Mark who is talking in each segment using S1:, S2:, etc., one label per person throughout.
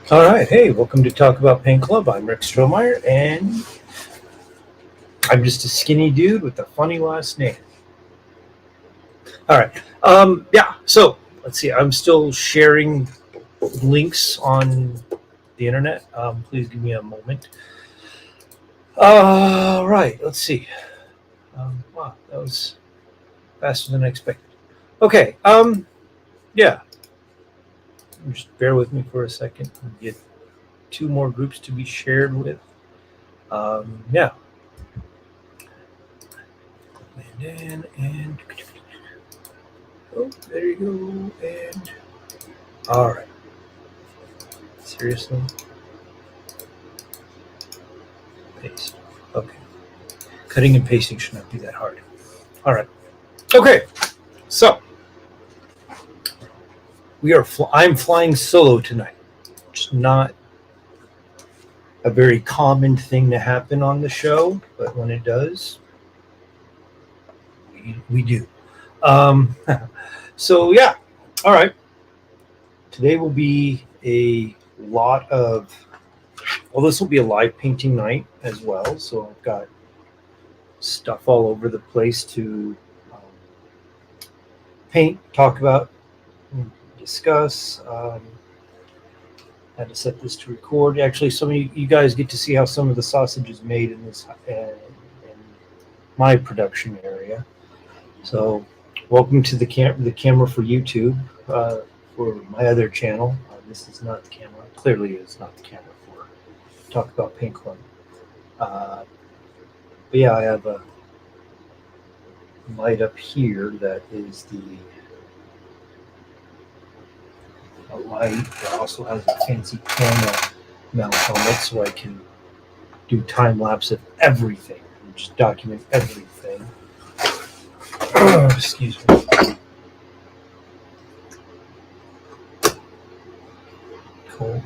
S1: All right, hey, welcome to Talk About Paint Club. I'm Rick Strohmeyer, and I'm just a skinny dude with a funny last name. All right, so let's see. I'm still sharing links on the internet. Please give me a moment. All right, let's see. Wow, that was faster than I expected. Okay, yeah, just bear with me for a second. Get two more groups to be shared with. Yeah. And oh, there you go. And all right. Seriously? Paste. Okay. Cutting and pasting should not be that hard. All right. Okay. So I'm flying solo tonight. It's not a very common thing to happen on the show, but when it does, we do. So yeah. All right. Today will be a lot of. Well, this will be a live painting night as well. So I've got stuff all over the place to paint, talk about, discuss. Had to set this to record. Actually, some of you guys get to see how some of the sausage is made in this in my production area. So, welcome to the camera for YouTube for my other channel. This is not the camera. Clearly, it's not the camera for Talk About Paint Club. But yeah, I have a light up here that is a light that also has a fancy camera mount on it, so I can do time lapse of everything, just document everything. Excuse me. Cool.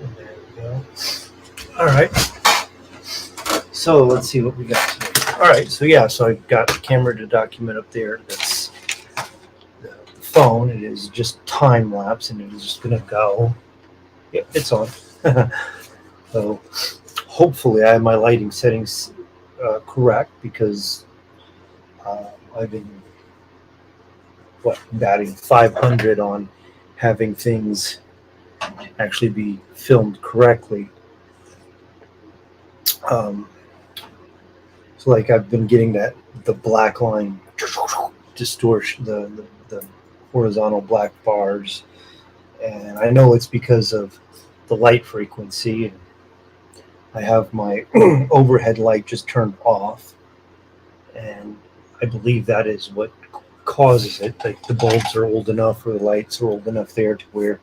S1: And there we go. All right. So let's see what we got today. All right. So I've got the camera to document up there. That's the phone. It is just time lapse, and it is just gonna go. Yep, it's on. So hopefully I have my lighting settings correct, because I've been batting 500 on having things actually be filmed correctly. So like I've been getting the black line distortion, the horizontal black bars, and I know it's because of the light frequency. And I have my overhead light just turned off, and I believe that is what causes it. Like the bulbs are old enough, or the lights are old enough there to where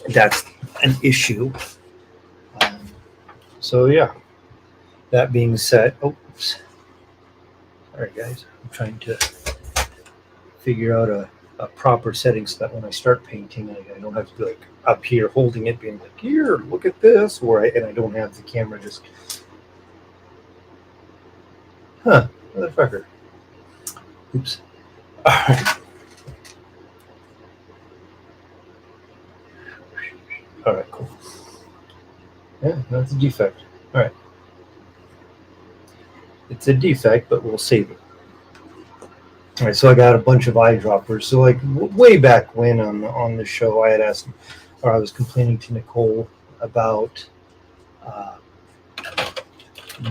S1: that's an issue. So yeah, that being said, oops. Sorry guys, I'm trying to figure out a proper setting so that when I start painting, I don't have to be like up here holding it, being like, here, look at this, and I don't have the camera just, motherfucker. Oops. All right. All right, cool. Yeah, that's a defect. All right. It's a defect, but we'll save it. All right, so I got a bunch of eyedroppers. So like way back when on the show, I had asked, or I was complaining to Nicole about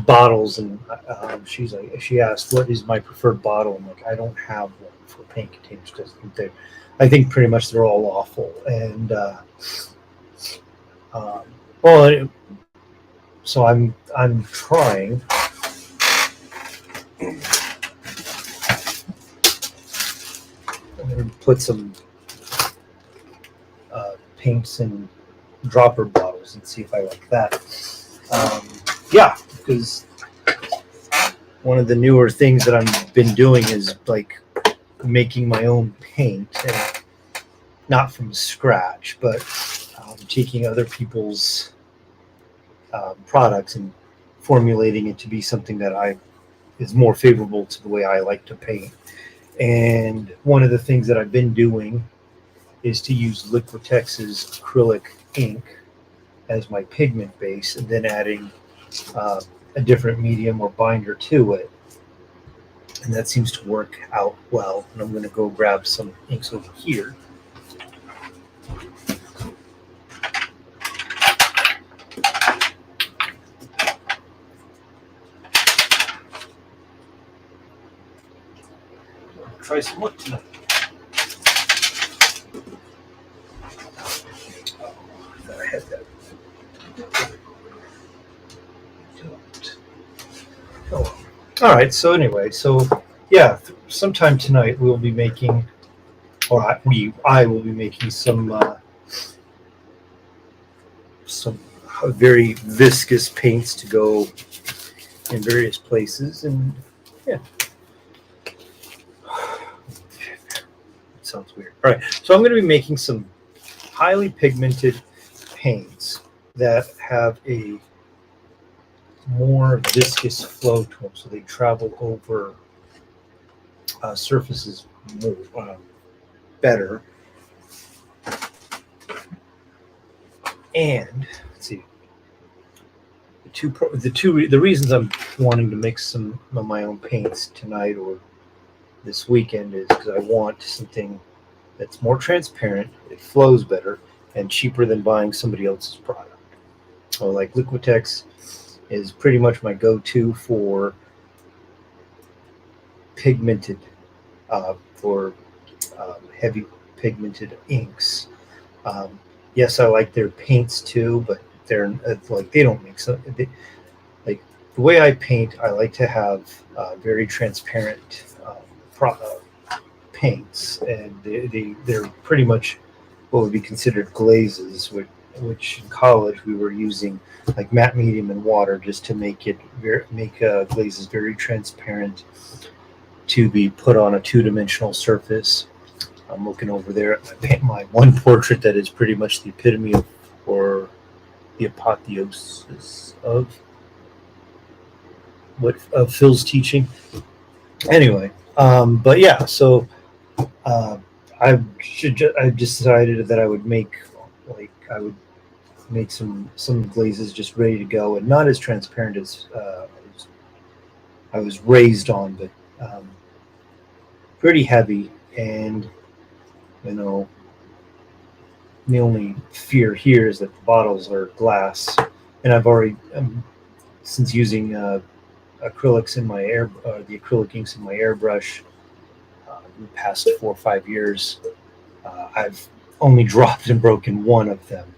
S1: bottles, and she asked, "What is my preferred bottle?" I'm like, "I don't have one for paint containers because I think pretty much they're all awful." And um, well, so I'm trying. I'm gonna put some paints in dropper bottles and see if I like that. Yeah, because one of the newer things that I've been doing is like making my own paint, and not from scratch, but taking other people's products and formulating it to be something that I is more favorable to the way I like to paint. And one of the things that I've been doing is to use Liquitex's acrylic ink as my pigment base, and then adding a different medium or binder to it. And that seems to work out well. And I'm going to go grab some inks over here. Try some wood tonight. I had that. Oh. All right. So anyway, yeah, sometime tonight we'll be making, or I will be making some very viscous paints to go in various places, and yeah. It sounds weird. All right, so I'm going to be making some highly pigmented paints that have a more viscous flow to them, so they travel over surfaces more better. And let's see, the reasons I'm wanting to mix some of my own paints tonight or this weekend is because I want something that's more transparent, it flows better, and cheaper than buying somebody else's product. So like Liquitex is pretty much my go-to for pigmented, for heavy pigmented inks. Yes, I like their paints too, but they're like they don't make so. Like the way I paint, I like to have very transparent paints, and they're pretty much what would be considered glazes, which in college we were using like matte medium and water just to make glazes very transparent to be put on a two-dimensional surface. I'm looking over there at my one portrait that is pretty much the epitome of, or the apotheosis of Phil's teaching. Anyway, but yeah, so I've decided that I would make some glazes just ready to go, and not as transparent as I was raised on, but pretty heavy. And the only fear here is that the bottles are glass, and I've already since using acrylics in my the acrylic inks in my airbrush in the past 4 or 5 years, I've only dropped and broken one of them.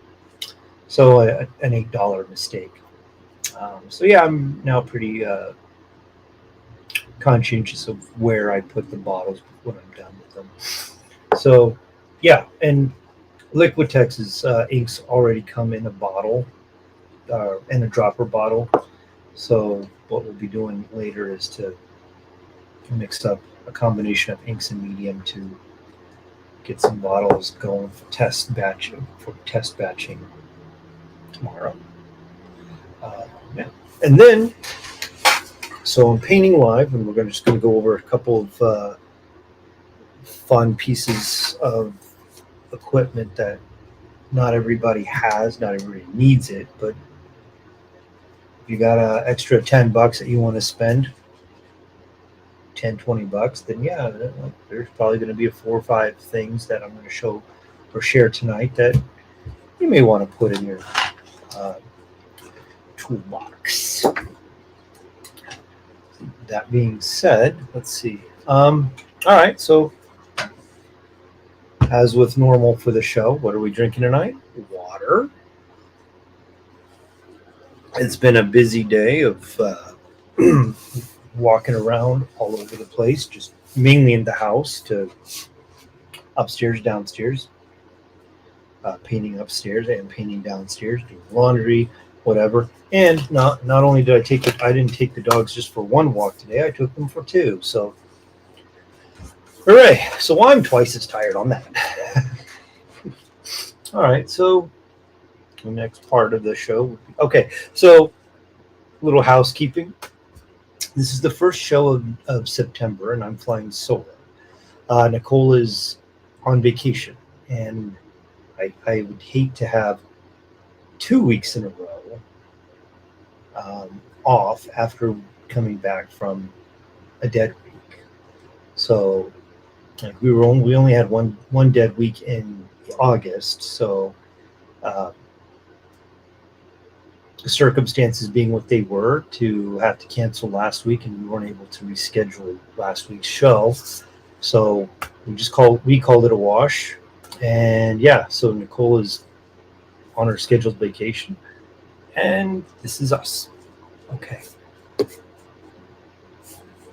S1: So an $8 mistake. So yeah, I'm now pretty conscientious of where I put the bottles when I'm done with them. So yeah, and Liquitex's inks already come in a bottle, in a dropper bottle. So what we'll be doing later is to mix up a combination of inks and medium to get some bottles going for test batching tomorrow. Yeah. And then, so I'm painting live, and we're just going to go over a couple of fun pieces of equipment that not everybody has, not everybody needs it, but if you got an extra $10 that you want to spend, $10-20, then yeah, there's probably going to be 4 or 5 things that I'm going to show or share tonight that you may want to put in your toolbox. that being said, let's see. All right, so as with normal for the show, what are we drinking tonight? Water. It's been a busy day of walking around all over the place, just mainly in the house to upstairs, downstairs, painting upstairs and painting downstairs, doing laundry, whatever. And not only did I didn't take the dogs just for one walk today. I took them for two. So, hooray! So I'm twice as tired on that. All right. So the next part of the show would be, okay. So little housekeeping. This is the first show of September, and I'm flying solo. Nicole is on vacation, and I would hate to have 2 weeks in a row off after coming back from a dead week. So like we only had one dead week in August. So the circumstances being what they were, to have to cancel last week, and we weren't able to reschedule last week's show. So we called it a wash. And yeah, so Nicole is on her scheduled vacation, and this is us. Okay.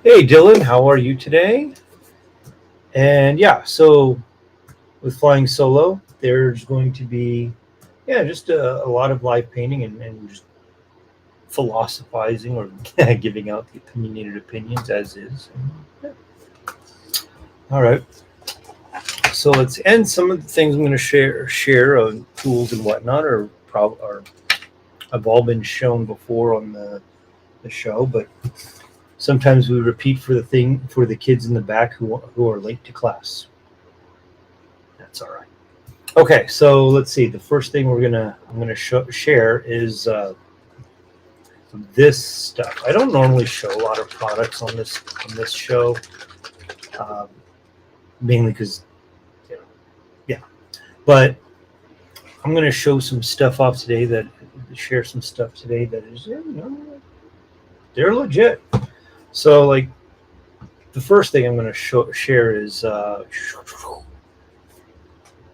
S1: Hey Dylan, how are you today? And yeah, so with flying solo, there's going to be just a lot of live painting and just philosophizing or giving out the opinionated opinions as is. All right. So let's end. Some of the things I'm going to share on tools and whatnot are have all been shown before on the show, but sometimes we repeat for the kids in the back who are late to class. That's all right. Okay, so let's see. The first thing I'm gonna share is this stuff. I don't normally show a lot of products on this show, mainly because but I'm gonna show some stuff off today share some stuff today that is they're legit. So like the first thing I'm gonna share is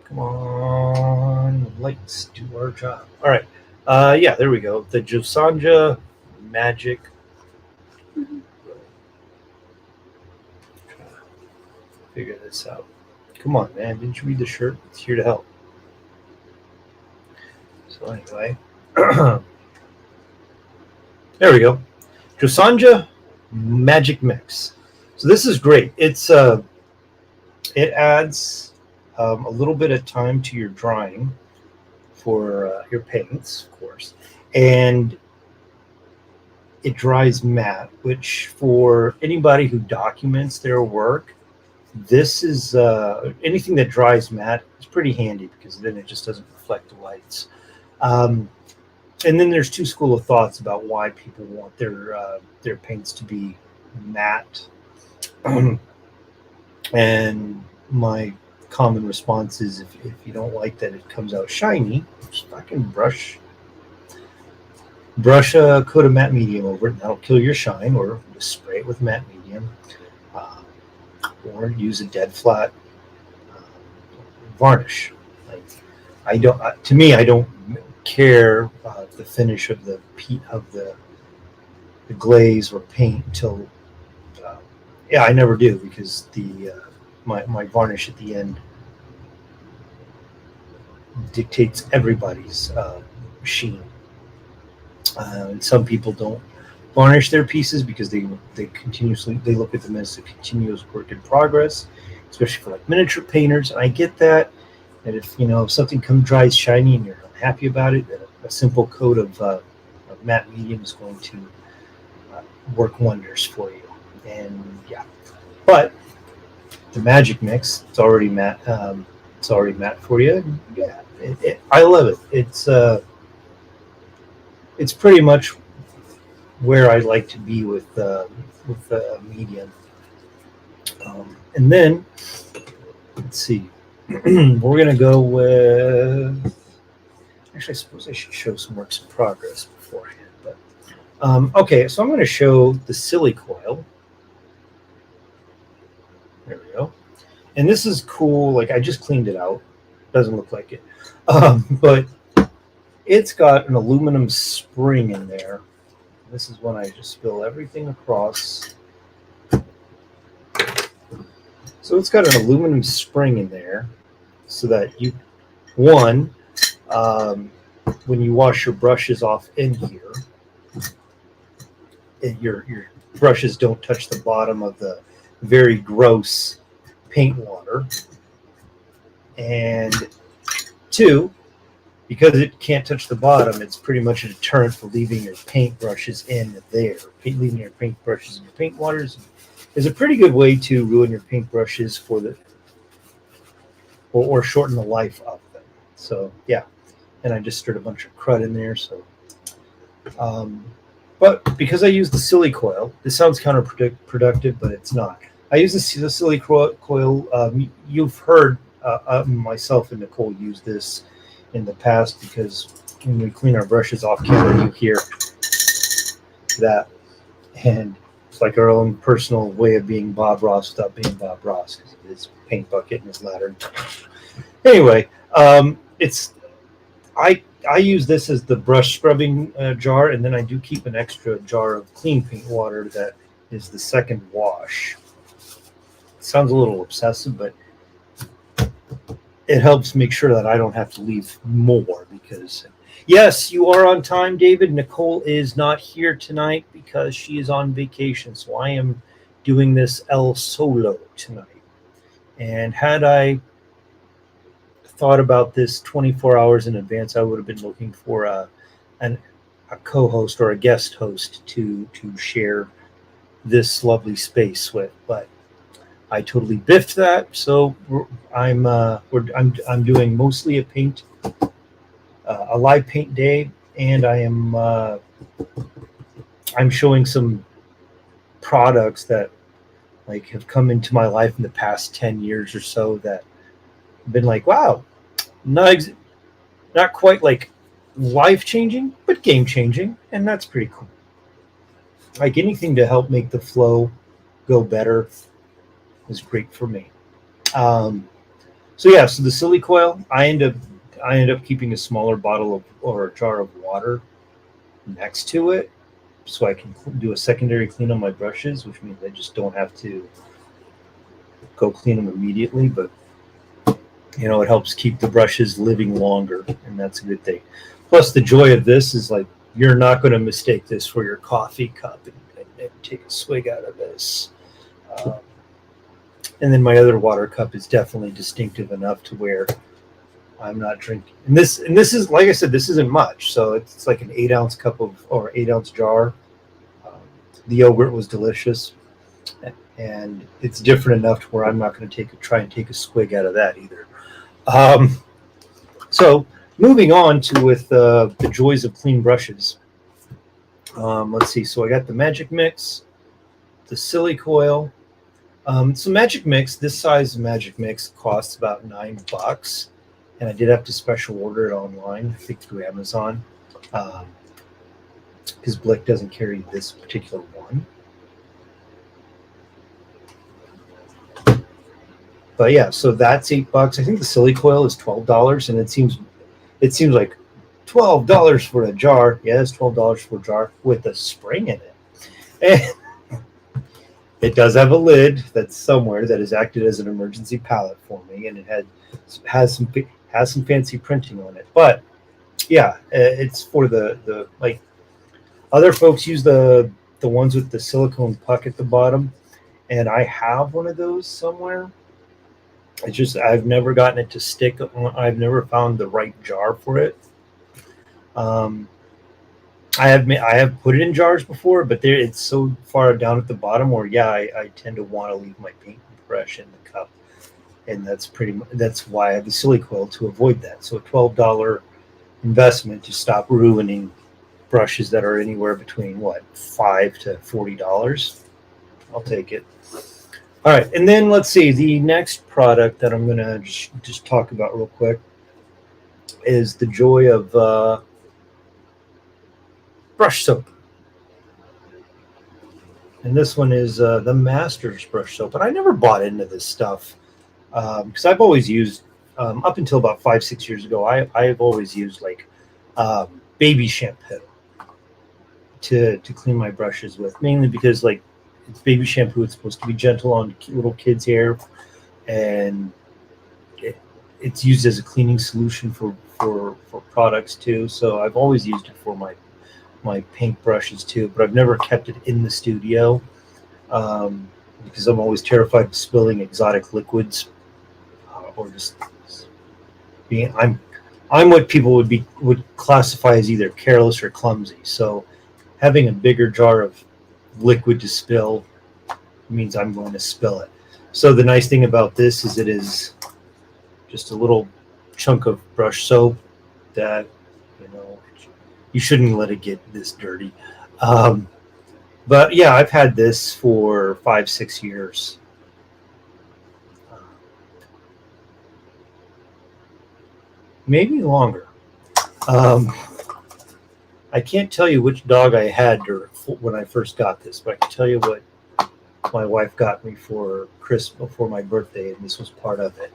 S1: come on, lights, do our job. All right. There we go. The Josanja Magic. Figure this out. Come on, man. Didn't you read the shirt? It's here to help. So anyway, there we go. Josanja Magic Mix. So this is great. It adds a little bit of time to your drying for your paints, of course, and it dries matte, which for anybody who documents their work, this is anything that dries matte is pretty handy because then it just doesn't reflect the lights. And then there's two schools of thoughts about why people want their paints to be matte. And my common response is if you don't like that it comes out shiny, just fucking brush a coat of matte medium over it, and that'll kill your shine, or just spray it with matte medium, or use a dead flat varnish. Like I don't care the finish of the glaze or paint until I never do, because my varnish at the end dictates everybody's sheen. And some people don't varnish their pieces because they look at them as a continuous work in progress, especially for like miniature painters. And I get that if something dries shiny and you're unhappy about it, that a simple coat of matte medium is going to work wonders for you. And but the Magic Mix, it's already matte. It's already matte for you. Yeah, I love it. It's pretty much where I like to be with medium. And then let's see, we're gonna go with. Actually, I suppose I should show some works in progress beforehand. But Okay, so I'm going to show the Silicoil. There we go. And this is cool. Like I just cleaned it out. Doesn't look like it, but it's got an aluminum spring in there. This is when I just spill everything across. So it's got an aluminum spring in there, so that you, one, when you wash your brushes off in here, your brushes don't touch the bottom of the very gross paint water. And two, because it can't touch the bottom, it's pretty much a deterrent for leaving your paint brushes in there. Leaving your paint brushes in your paint waters is a pretty good way to ruin your paint brushes for the or shorten the life of them. So yeah, and I just stirred a bunch of crud in there. So, but because I use the Silicoil, this sounds counterproductive, but it's not. I use the Silicoil. You've heard myself and Nicole use this in the past because when we clean our brushes off camera, you hear that, and it's like our own personal way of being Bob Ross without being Bob Ross because of his paint bucket and his ladder. Anyway, it's I use this as the brush scrubbing jar, and then I do keep an extra jar of clean paint water that is the second wash. It sounds a little obsessive, but it helps make sure that I don't have to leave more because, yes, you are on time, David. Nicole is not here tonight because she is on vacation, so I am doing this El Solo tonight. And had I thought about this 24 hours in advance, I would have been looking for a co-host or a guest host to share this lovely space with, but I totally biffed that. So I'm doing mostly a live paint day, and I'm showing some products that like have come into my life in the past 10 years or so that have been like, wow, not quite like life changing, but game changing, and that's pretty cool. Like anything to help make the flow go better is great for me. So the Silicoil, I end up keeping a smaller bottle of or a jar of water next to it, so I can do a secondary clean on my brushes, which means I just don't have to go clean them immediately. But it helps keep the brushes living longer, and that's a good thing. Plus, the joy of this is like you're not going to mistake this for your coffee cup and take a swig out of this. And then my other water cup is definitely distinctive enough to where I'm not drinking. And this is, like I said, this isn't much. So it's like an 8-ounce cup or 8-ounce jar. The yogurt was delicious, and it's different enough to where I'm not going to try and take a swig out of that either. So moving on to with the joys of clean brushes. Let's see. So I got the Magic Mix, the Silicoil. So Magic Mix, this size Magic Mix costs about $9, and I did have to special order it online, I think through Amazon, because Blick doesn't carry this particular one. But yeah, so that's $8. I think the Silicoil is $12, and it seems like $12 for a jar. Yeah, it's $12 for a jar with a spring in it. And it does have a lid that's somewhere that has acted as an emergency palette for me, and it has some fancy printing on it. But yeah, it's for the like other folks use the ones with the silicone puck at the bottom, and I have one of those somewhere. It's just I've never gotten it to stick. I've never found the right jar for it. I have put it in jars before, but it's so far down at the bottom where I tend to want to leave my paintbrush in the cup, and that's why I have the Silicoil to avoid that. So a $12 investment to stop ruining brushes that are anywhere between $5 to $40. I'll take it. All right, and then let's see. The next product that I'm gonna just talk about real quick is the joy of brush soap. And this one is the Masters brush soap. But I never bought into this stuff because I've always used, up until about 5, 6 years ago, I've always used like baby shampoo to clean my brushes with, mainly because like it's baby shampoo. It's supposed to be gentle on little kids' hair, and it's used as a cleaning solution for products too. So I've always used it for my paint brushes too, but I've never kept it in the studio because I'm always terrified of spilling exotic liquids or just being. I'm what people would classify as either careless or clumsy. So having a bigger jar of liquid to spill means I'm going to spill it. So the nice thing about this is it is just a little chunk of brush soap that, you know, you shouldn't let it get this dirty. But yeah, I've had this for 5, 6 years. Maybe longer. I can't tell you which dog I had when I first got this, but I can tell you what my wife got me for Christmas, for my birthday, and this was part of it.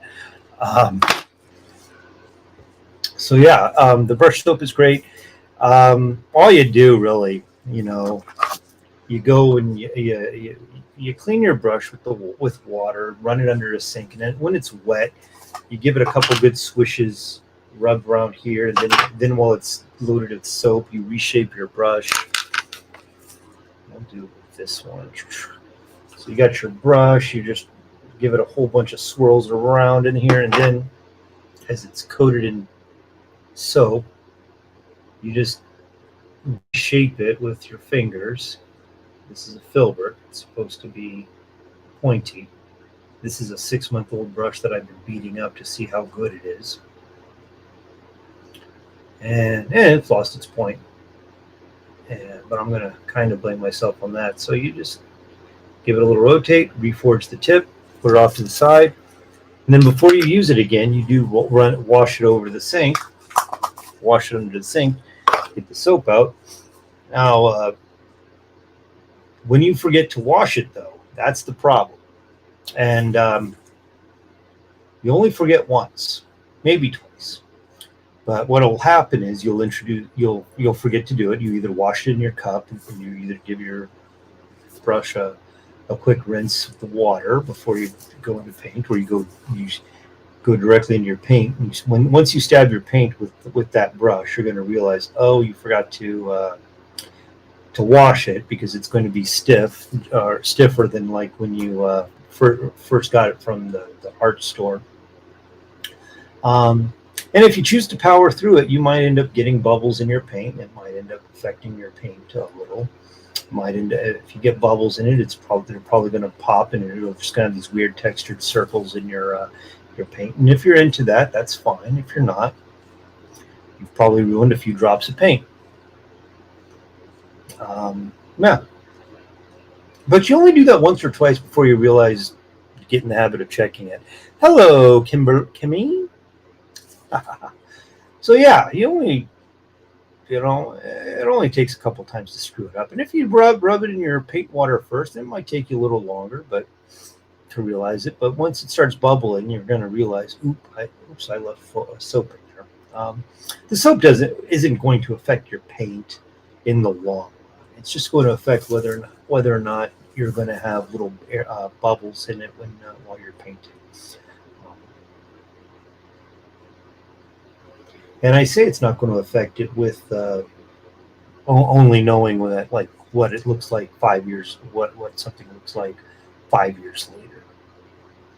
S1: So yeah, the brush soap is great. All you do really, you know, you go and you clean your brush with water, run it under a sink, and then when it's wet, you give it a couple good swishes, rub around here, and then while it's loaded with soap, you reshape your brush. I'll do this one. So you got your brush, you just give it a whole bunch of swirls around in here, and then as it's coated in soap, you just shape it with your fingers. This is a filbert. It's supposed to be pointy. This is a 6-month-old brush that I've been beating up to see how good it is. And it's lost its point. But I'm going to kind of blame myself on that. So you just give it a little rotate, reforge the tip, put it off to the side. And then before you use it again, you do wash it over the sink, wash it under the sink, get the soap out. Now, when you forget to wash it, though, that's the problem. And you only forget once, maybe twice. But what will happen is you'll forget to do it. You either wash it in your cup, and you either give your brush a quick rinse with the water before you go into paint, or you go directly into your paint. And once you stab your paint with that brush, you're going to realize, oh, you forgot to wash it, because it's going to be stiff or stiffer than like when you first got it from the art store. And if you choose to power through it, you might end up getting bubbles in your paint. It might end up affecting your paint a little. If you get bubbles in it, they're probably going to pop, and it'll just kind of these weird textured circles in your paint. And if you're into that, that's fine. If you're not, you've probably ruined a few drops of paint. Yeah. But you only do that once or twice before you realize you get in the habit of checking it. Hello, Kimmy. So yeah, it only takes a couple times to screw it up. And if you rub it in your paint water first, it might take you a little longer, to realize it. But once it starts bubbling, you're going to realize, I left soap in there. The soap isn't going to affect your paint in the long run. It's just going to affect whether or not you're going to have little bubbles in it while you're painting. And I say it's not going to affect it with only knowing what it looks like 5 years, what something looks like 5 years later.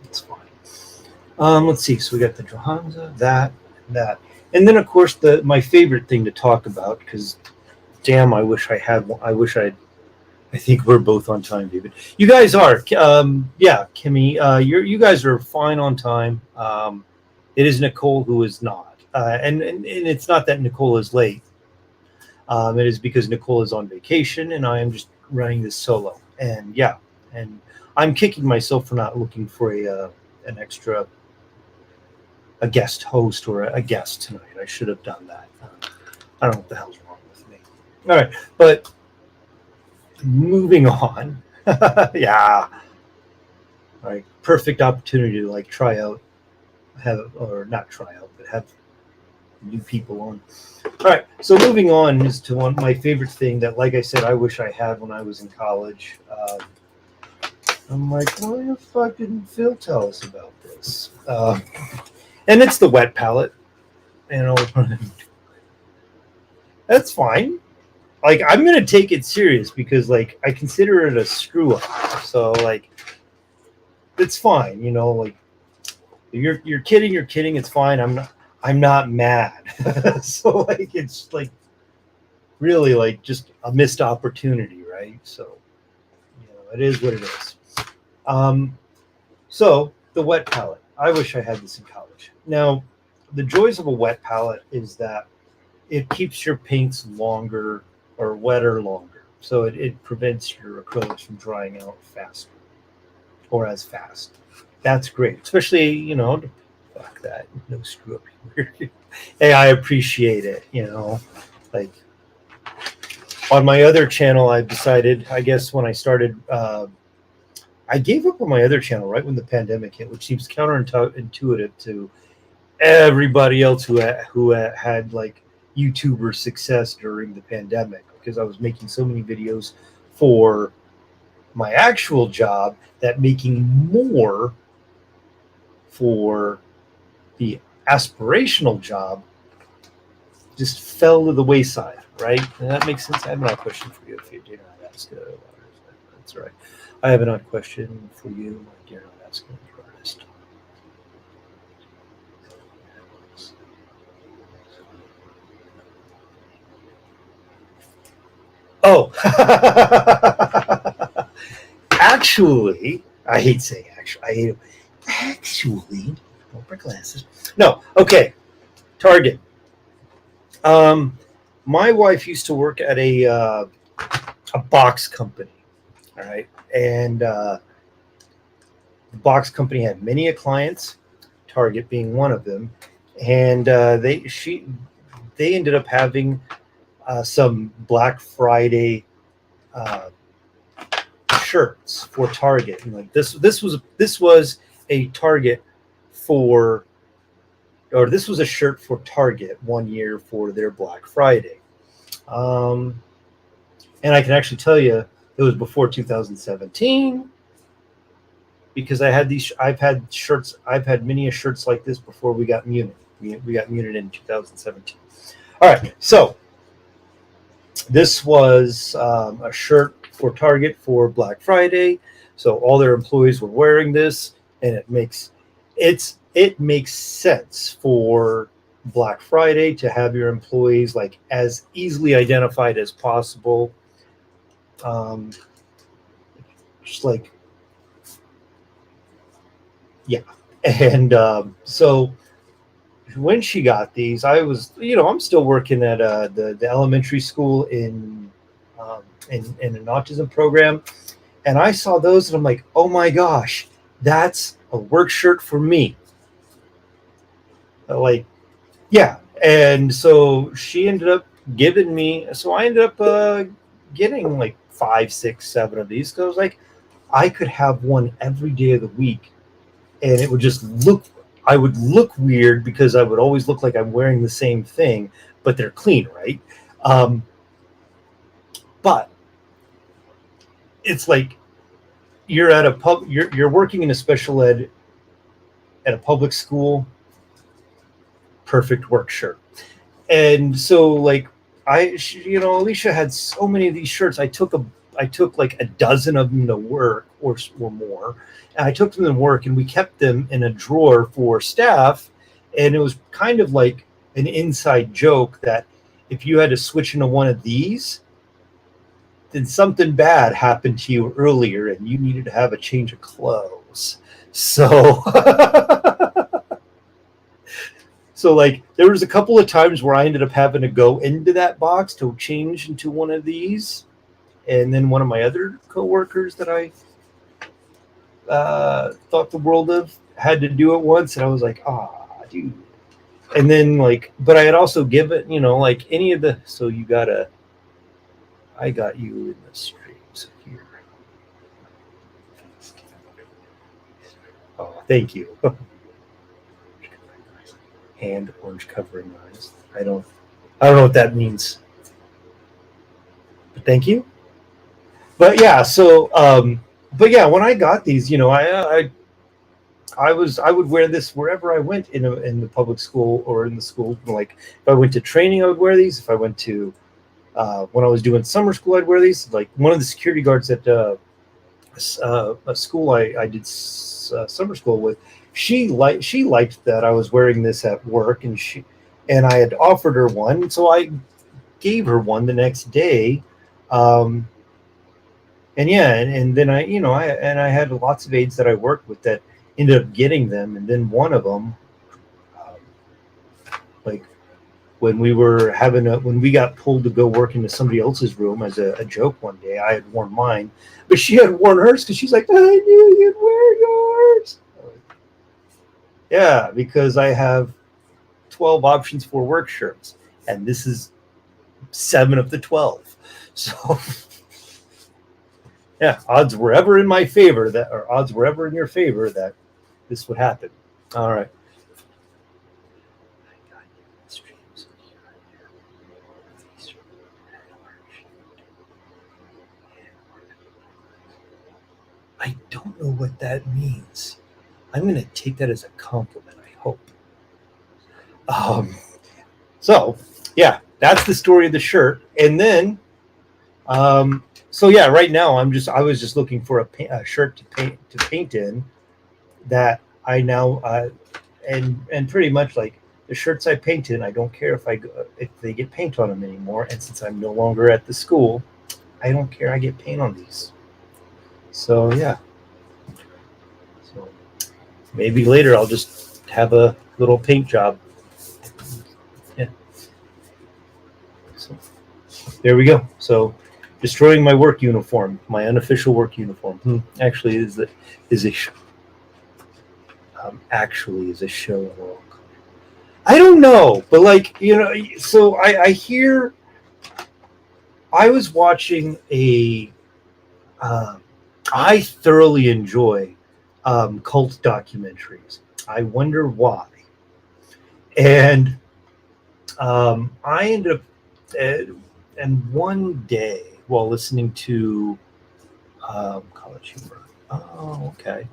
S1: It's fine. Let's see. So we got the Johansa, that, and then of course my favorite thing to talk about, because damn, I wish I had one. I think we're both on time, David. You guys are. Yeah, Kimmy, you guys are fine on time. It is Nicole who is not. And it's not that Nicole is late. It is because Nicole is on vacation and I am just running this solo. And yeah, and I'm kicking myself for not looking for a guest host or a guest tonight. I should have done that. I don't know what the hell's wrong with me. All right, but moving on. Yeah. All right. Perfect opportunity to like try out, have, or not try out, but have new people on. All right. So moving on is to one my favorite thing that, like I said, I wish I had when I was in college. I'm like, why the fuck didn't Phil tell us about this? And it's the wet palette. You know, that's fine. Like I'm gonna take it serious because like I consider it a screw up. So like it's fine. You know, like you're kidding. You're kidding. It's fine. I'm not mad. So like it's like really like just a missed opportunity, right? So you know, it is what it is. Um, so the wet palette. I wish I had this in college. Now, the joys of a wet palette is that it keeps your paints longer or wetter longer. So it prevents your acrylics from drying out faster or as fast. That's great, especially, you know, fuck that, no screw up here. Hey, I appreciate it, you know, like on my other channel, I've decided, I guess when I started, I gave up on my other channel right when the pandemic hit, which seems counterintuitive to everybody else who had like YouTuber success during the pandemic, because I was making so many videos for my actual job that making more for the aspirational job just fell to the wayside, right? And that makes sense. I have another question for you if you did not ask. That's right. I have another question for you, my dear not asking artist. Oh, actually, I hate saying actually. I hate it. Actually, don't wear glasses. No, okay. Target. Um, my wife used to work at a box company. All right, and the box company had many clients, Target being one of them, and they ended up having some Black Friday uh, shirts for Target, and like this was a Target for, or this was a shirt for Target one year for their Black Friday. Um, and I can actually tell you it was before 2017 because I've had shirts, I've had many shirts like this before we got muted. We got muted in 2017. All right, so this was a shirt for Target for Black Friday. So all their employees were wearing this, and it makes sense for Black Friday to have your employees like as easily identified as possible. Just like, yeah. And so when she got these, I was, you know, I'm still working at the elementary school in an autism program, and I saw those, and I'm like, oh my gosh, that's a work shirt for me. Like, yeah. And so she ended up giving me, so I ended up getting like 5, 6, 7 of these because I was like, I could have one every day of the week, and it would just look, I would look weird because I would always look like I'm wearing the same thing, but they're clean, right? But it's like you're at you're working in a special ed at a public school, perfect work shirt. And so like you know, Alicia had so many of these shirts. I took like a dozen of them to work or more. And I took them to work and we kept them in a drawer for staff. And it was kind of like an inside joke that if you had to switch into one of these, then something bad happened to you earlier and you needed to have a change of clothes. So so like there was a couple of times where I ended up having to go into that box to change into one of these. And then one of my other coworkers that I thought the world of had to do it once, and I was like, dude. And then like, but I had also given, you know, like any of the, I got you in the streams here. Oh, thank you. And orange covering eyes. I don't know what that means. But thank you. But yeah, so but yeah, when I got these, I would wear this wherever I went in the public school or in the school. Like if I went to training, I would wear these. If I went to when I was doing summer school, I'd wear these. Like one of the security guards at a school I did summer school with, she liked that I was wearing this at work, and I had offered her one, so I gave her one the next day. Um, and yeah, and then I had lots of aides that I worked with that ended up getting them, and then one of them, um, like when we got pulled to go work into somebody else's room as a joke one day, I had worn mine, but she had worn hers because she's like, I knew you'd wear yours. Yeah, because I have 12 options for work shirts, and this is 7 of the 12. So yeah, odds were ever in my favor or odds were ever in your favor that this would happen. All right. I don't know what that means. I'm going to take that as a compliment, I hope. So, yeah, that's the story of the shirt. And then, so yeah, right now I was just looking for a shirt to paint in that I now, and pretty much like the shirts I paint in, I don't care if they get paint on them anymore. And since I'm no longer at the school, I don't care. I get paint on these. So yeah. So maybe later I'll just have a little paint job. Yeah. So there we go. So destroying my work uniform, my unofficial work uniform. Actually, is a show. I don't know, but like so I hear. I was watching a. I thoroughly enjoy cult documentaries. I wonder why. And I ended up, and one day while listening to College Humor. Oh, okay.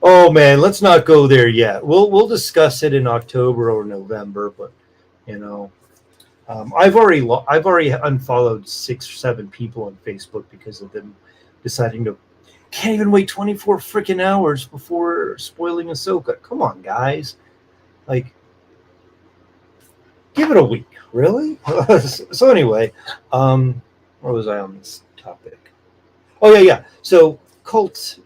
S1: Oh man, let's not go there yet. We'll discuss it in October or November, but I've already unfollowed 6 or 7 people on Facebook because of them deciding to can't even wait 24 freaking hours before spoiling Ahsoka. Come on, guys, like give it a week, really? So anyway, where was I on this topic? Oh yeah. So cult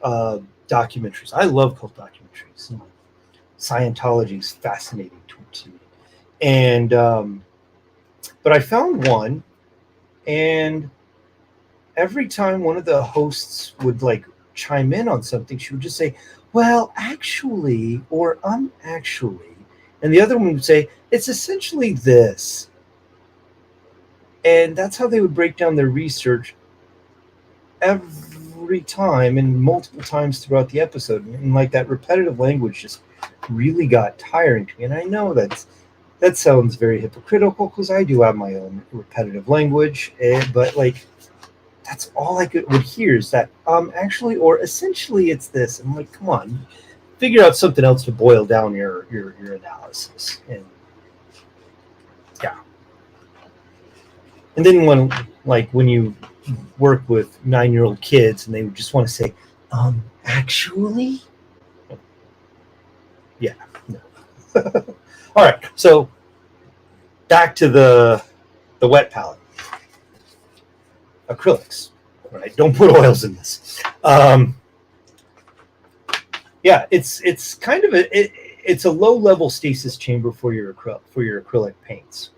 S1: documentaries. I love cult documentaries. Scientology is fascinating to me, and but I found one, and every time one of the hosts would like chime in on something, she would just say, "Well, actually," or actually," and the other one would say, "It's essentially this," and that's how they would break down their research every time and multiple times throughout the episode, and like that repetitive language just really got tiring to me. And I know that sounds very hypocritical because I do have my own repetitive language, but like that's all I would hear is that actually or essentially it's this. I'm like, come on, figure out something else to boil down your analysis. And yeah, and then when you work with 9-year-old kids and they would just want to say, actually, yeah, no. All right, so back to the wet palette. Acrylics, right? Don't put oils in this. Yeah, it's kind of it's a low level stasis chamber for your acrylic paints.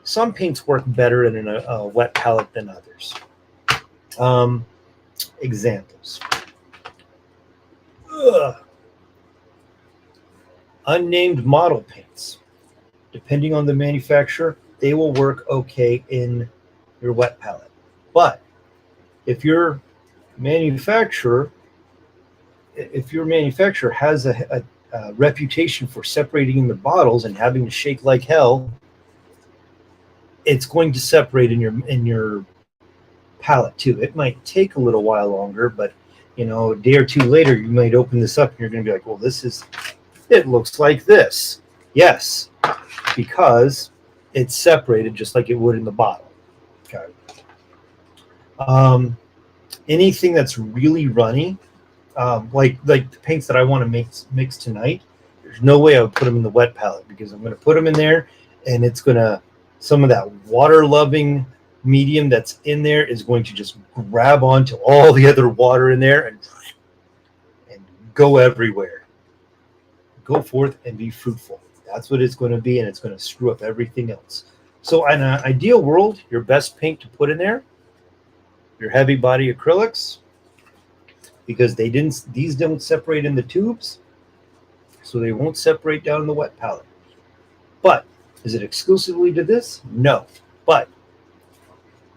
S1: Some paints work better in a wet palette than others. Examples. Unnamed model paints. Depending on the manufacturer, they will work okay in your wet palette. But if you're manufacturer, if your manufacturer has a reputation for separating in the bottles and having to shake like hell, it's going to separate in your palate too. It might take a little while longer, but a day or two later, you might open this up and you're going to be like, well, it looks like this. Yes, because it's separated just like it would in the bottle. Okay. Anything that's really runny, like the paints that I want to mix tonight, there's no way I would put them in the wet palette, because I'm going to put them in there, and it's going to, some of that water-loving medium that's in there is going to just grab onto all the other water in there and go everywhere. Go forth and be fruitful. That's what it's going to be, and it's going to screw up everything else. So in an ideal world, your best paint to put in there, your heavy body acrylics, because these don't separate in the tubes, so they won't separate down in the wet palette. But is it exclusively to this? No. But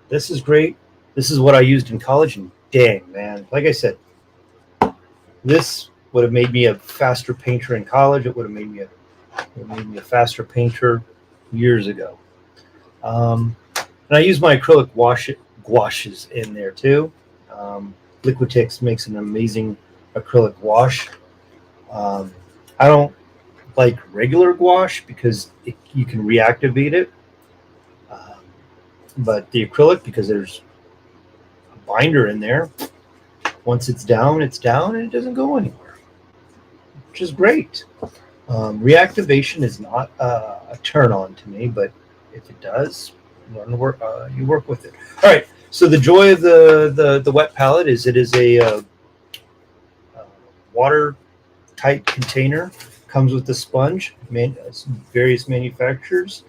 S1: this is great. This is what I used in college, and dang, man, like I said, this would have made me a faster painter in college. It would have made me a faster painter years ago. And I use my acrylic gouaches in there too. Liquitex makes an amazing acrylic wash. I don't like regular gouache because you can reactivate it. But the acrylic, because there's a binder in there, once it's down, and it doesn't go anywhere, which is great. Reactivation is not a turn on to me, but if it does, you work with it. All right. So the joy of the wet palette is it is a watertight container. Comes with the sponge. Various manufacturers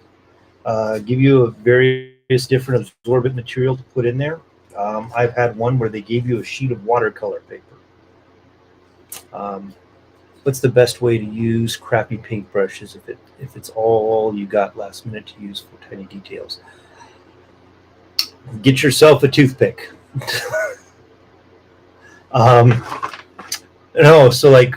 S1: give you a various different absorbent material to put in there. I've had one where they gave you a sheet of watercolor paper. What's the best way to use crappy paintbrushes if it's all you got last minute to use for tiny details? Get yourself a toothpick. So like,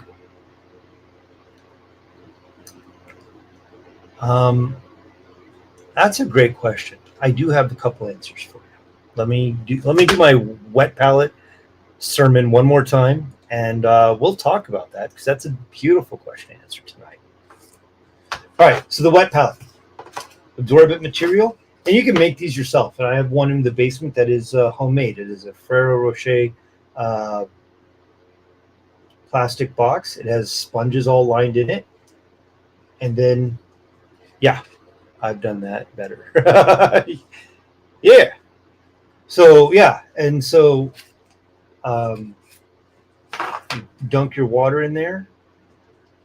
S1: that's a great question. I do have a couple answers for you. Let me do my wet palette sermon one more time, and we'll talk about that, because that's a beautiful question to answer tonight. All right, so the wet palette, absorbent material, and you can make these yourself. And I have one in the basement that is homemade. It is a Ferrero Rocher plastic box. It has sponges all lined in it, and then, yeah, I've done that better. Yeah. So yeah, and so you dunk your water in there.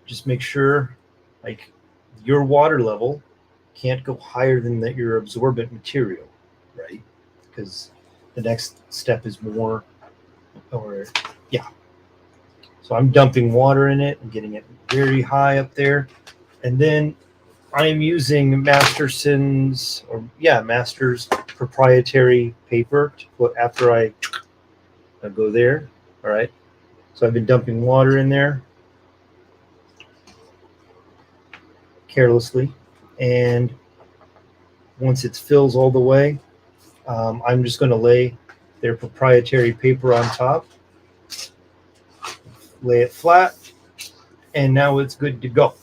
S1: Just make sure, like, your water level can't go higher than your absorbent material, right? Because the next step is more, yeah. So I'm dumping water in it and getting it very high up there, and then I'm using Master's proprietary paper to put after I go there. All right. So I've been dumping water in there carelessly, and once it fills all the way, I'm just going to lay their proprietary paper on top, lay it flat, and now it's good to go.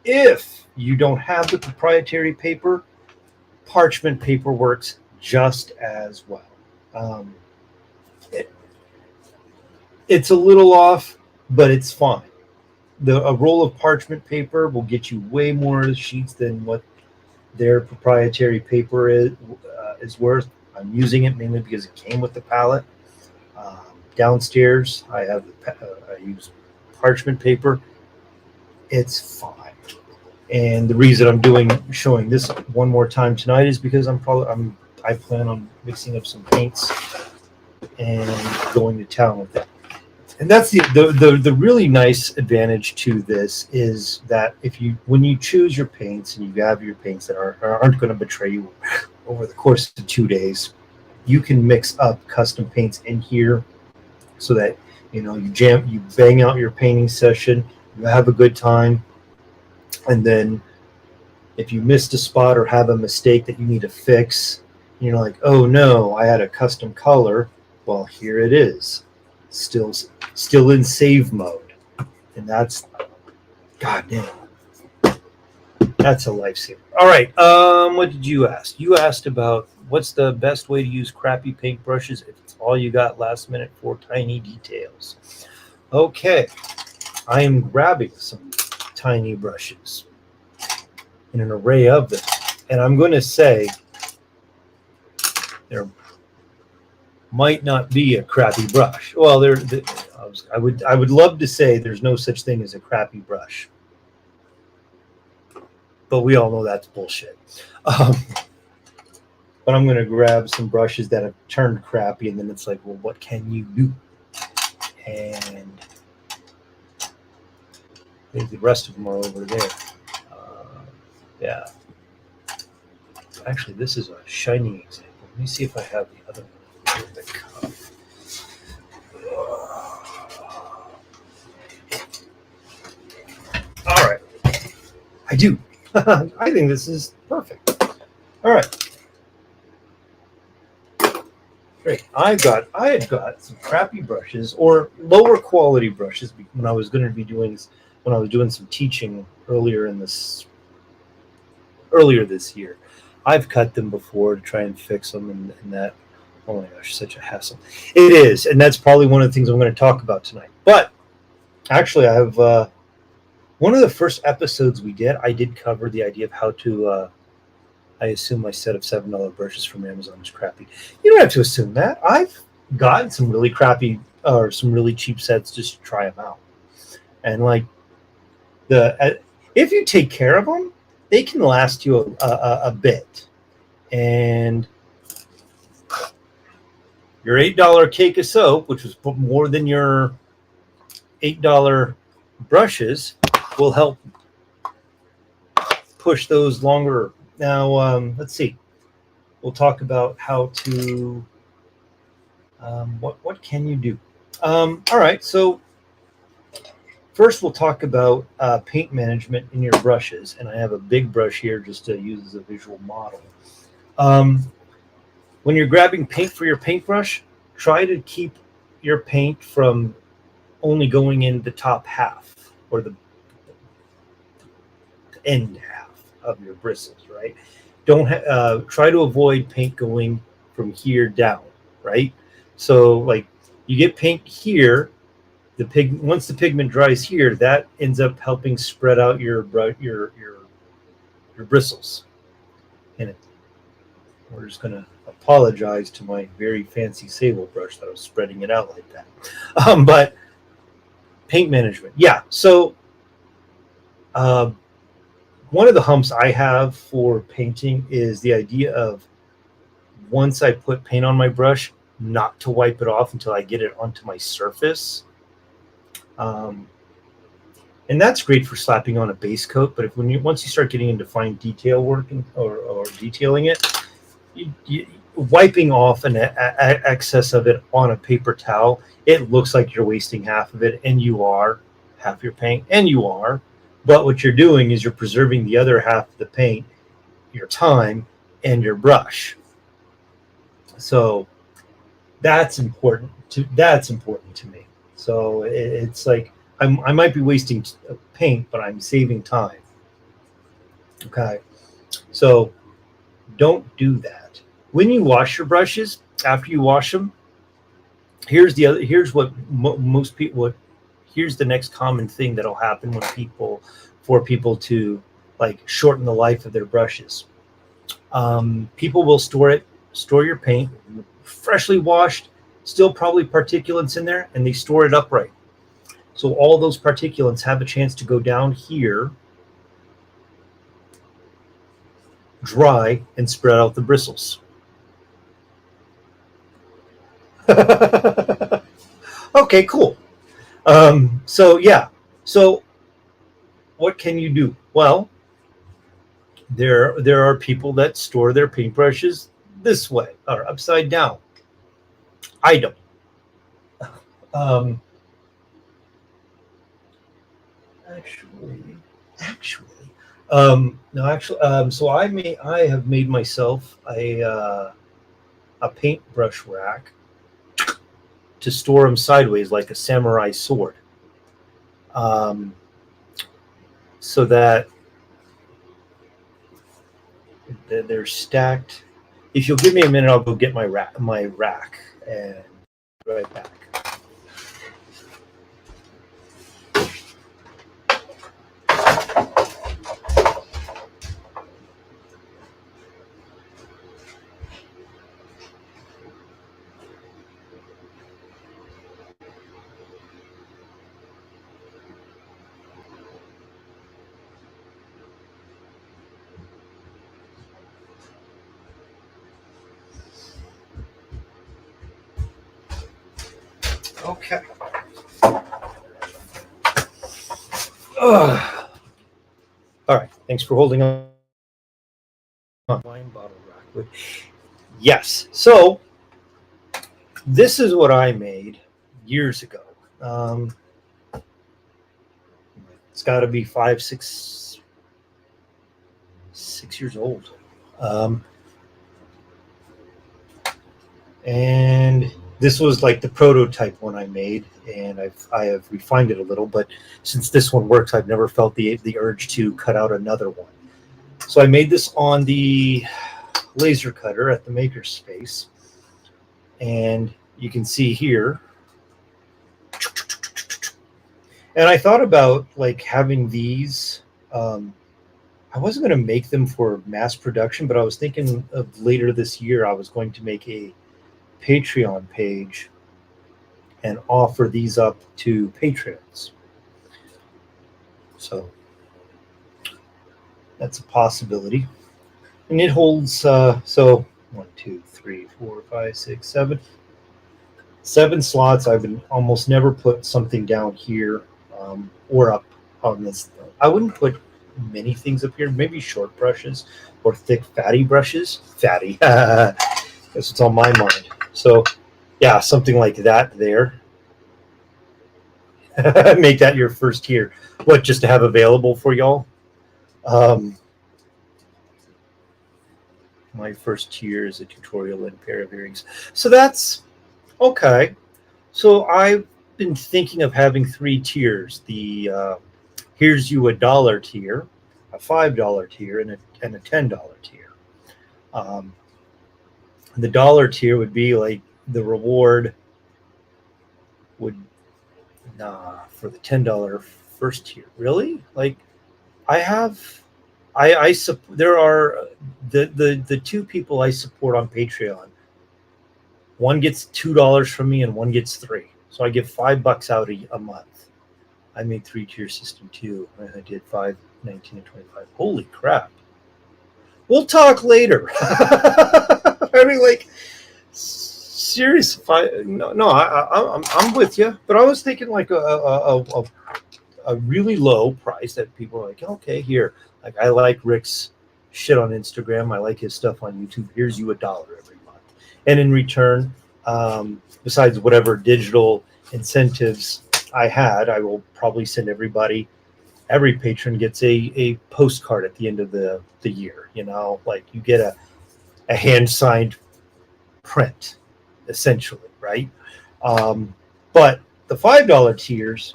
S1: If you don't have the proprietary paper, parchment paper works just as well. It's a little off, but it's fine. A roll of parchment paper will get you way more sheets than what their proprietary paper is worth. I'm using it mainly because it came with the palette. Downstairs, I use parchment paper. It's fine. And the reason I'm showing this one more time tonight is because I plan on mixing up some paints and going to town with it. And that's the really nice advantage to this is that when you choose your paints and you have your paints that aren't going to betray you over the course of 2 days, you can mix up custom paints in here so that you bang out your painting session, you have a good time, and then if you missed a spot or have a mistake that you need to fix, you're like, oh no, I had a custom color. Well, here it is, still in save mode, and that's goddamn. That's a lifesaver. All right. What did you ask? You asked about what's the best way to use crappy paintbrushes if it's all you got last minute for tiny details. Okay. I am grabbing some tiny brushes in an array of them. And I'm going to say there might not be a crappy brush. Well, I would love to say there's no such thing as a crappy brush. But we all know that's bullshit. But I'm going to grab some brushes that have turned crappy, and then it's like, well, what can you do? And I think the rest of them are over there. Yeah. Actually, this is a shining example. Let me see if I have the other one in the cup. All right. I do. I think this is perfect. All right. Great. I had got some crappy brushes or lower quality brushes when I was going to be doing some teaching earlier this year. I've cut them before to try and fix them, and that, oh my gosh, such a hassle. It is, and that's probably one of the things I'm going to talk about tonight. But actually, I have one of the first episodes we did, I did cover the idea of how to, I assume my set of $7 brushes from Amazon is crappy. You don't have to assume that. I've gotten some really crappy or some really cheap sets just to try them out. And like if you take care of them, they can last you a bit. And your $8 cake of soap, which was more than your $8 brushes, will help push those longer. Now, let's see. We'll talk about how to, what can you do? All right, so first we'll talk about paint management in your brushes. And I have a big brush here just to use as a visual model. When you're grabbing paint for your paintbrush, try to keep your paint from only going in the top half or the end half of your bristles, right? Don't try to avoid paint going from here down, right? So like you get paint here, once the pigment dries here, that ends up helping spread out your bristles. And we're just gonna apologize to my very fancy sable brush that I was spreading it out like that. But paint management, yeah. So one of the humps I have for painting is the idea of once I put paint on my brush, not to wipe it off until I get it onto my surface. And that's great for slapping on a base coat. But once you start getting into fine detail work or detailing it, wiping off an excess of it on a paper towel, it looks like you're wasting half of it, and you are half your paint, and you are. But what you're doing is you're preserving the other half of the paint, your time, and your brush. So that's important to me. So it's like I might be wasting paint, but I'm saving time. Okay, so don't do that. When you wash your brushes, after you wash them, here's what most people. Here's the next common thing that'll happen for people to like shorten the life of their brushes. People will store your paint freshly washed, still probably particulates in there, and they store it upright. So all those particulates have a chance to go down here, dry, and spread out the bristles. Okay, cool. So yeah. So what can you do? Well, there are people that store their paintbrushes this way or upside down. Item. Um, actually, no, actually, so I have made myself a paintbrush rack to store them sideways like a samurai sword, so that they're stacked. If you'll give me a minute, I'll go get my rack, and right back. Okay. All right. Thanks for holding on. Wine bottle rack. Yes. So this is what I made years ago. It's got to be 6 years old. And this was like the prototype one I made, and I have refined it a little, but since this one works, I've never felt the urge to cut out another one. So I made this on the laser cutter at the Makerspace, and you can see here. And I thought about like having these. I wasn't going to make them for mass production, but I was thinking of later this year I was going to make a Patreon page and offer these up to patrons. So that's a possibility. And it holds so 1, 2, 3, 4, 5, 6, 7 slots. I've been almost never put something down here or up on this. I wouldn't put many things up here, maybe short brushes or thick fatty brushes. Fatty. That's what's on my mind. So yeah, something like that there. Make that your first tier. What, just to have available for y'all? My first tier is a tutorial and a pair of earrings. So that's okay. So I've been thinking of having 3 tiers. The here's you $1 tier, a $5 tier, and a $10 tier. The dollar tier would be like the reward would for the $10 first tier. Really? Like there are the 2 people I support on Patreon. One gets $2 from me and one gets 3. So I give $5 out a month. I made 3-tier system too. I did 5, 19, and 25. Holy crap. We'll talk later. I mean, like, serious. I'm with you. But I was thinking like a really low price that people are like, okay, here. Like, I like Rick's shit on Instagram. I like his stuff on YouTube. Here's you $1 every month. And in return, besides whatever digital incentives I had, I will probably send every patron gets a postcard at the end of the year. You know, like you get a hand-signed print, essentially, right? But the $5 tiers,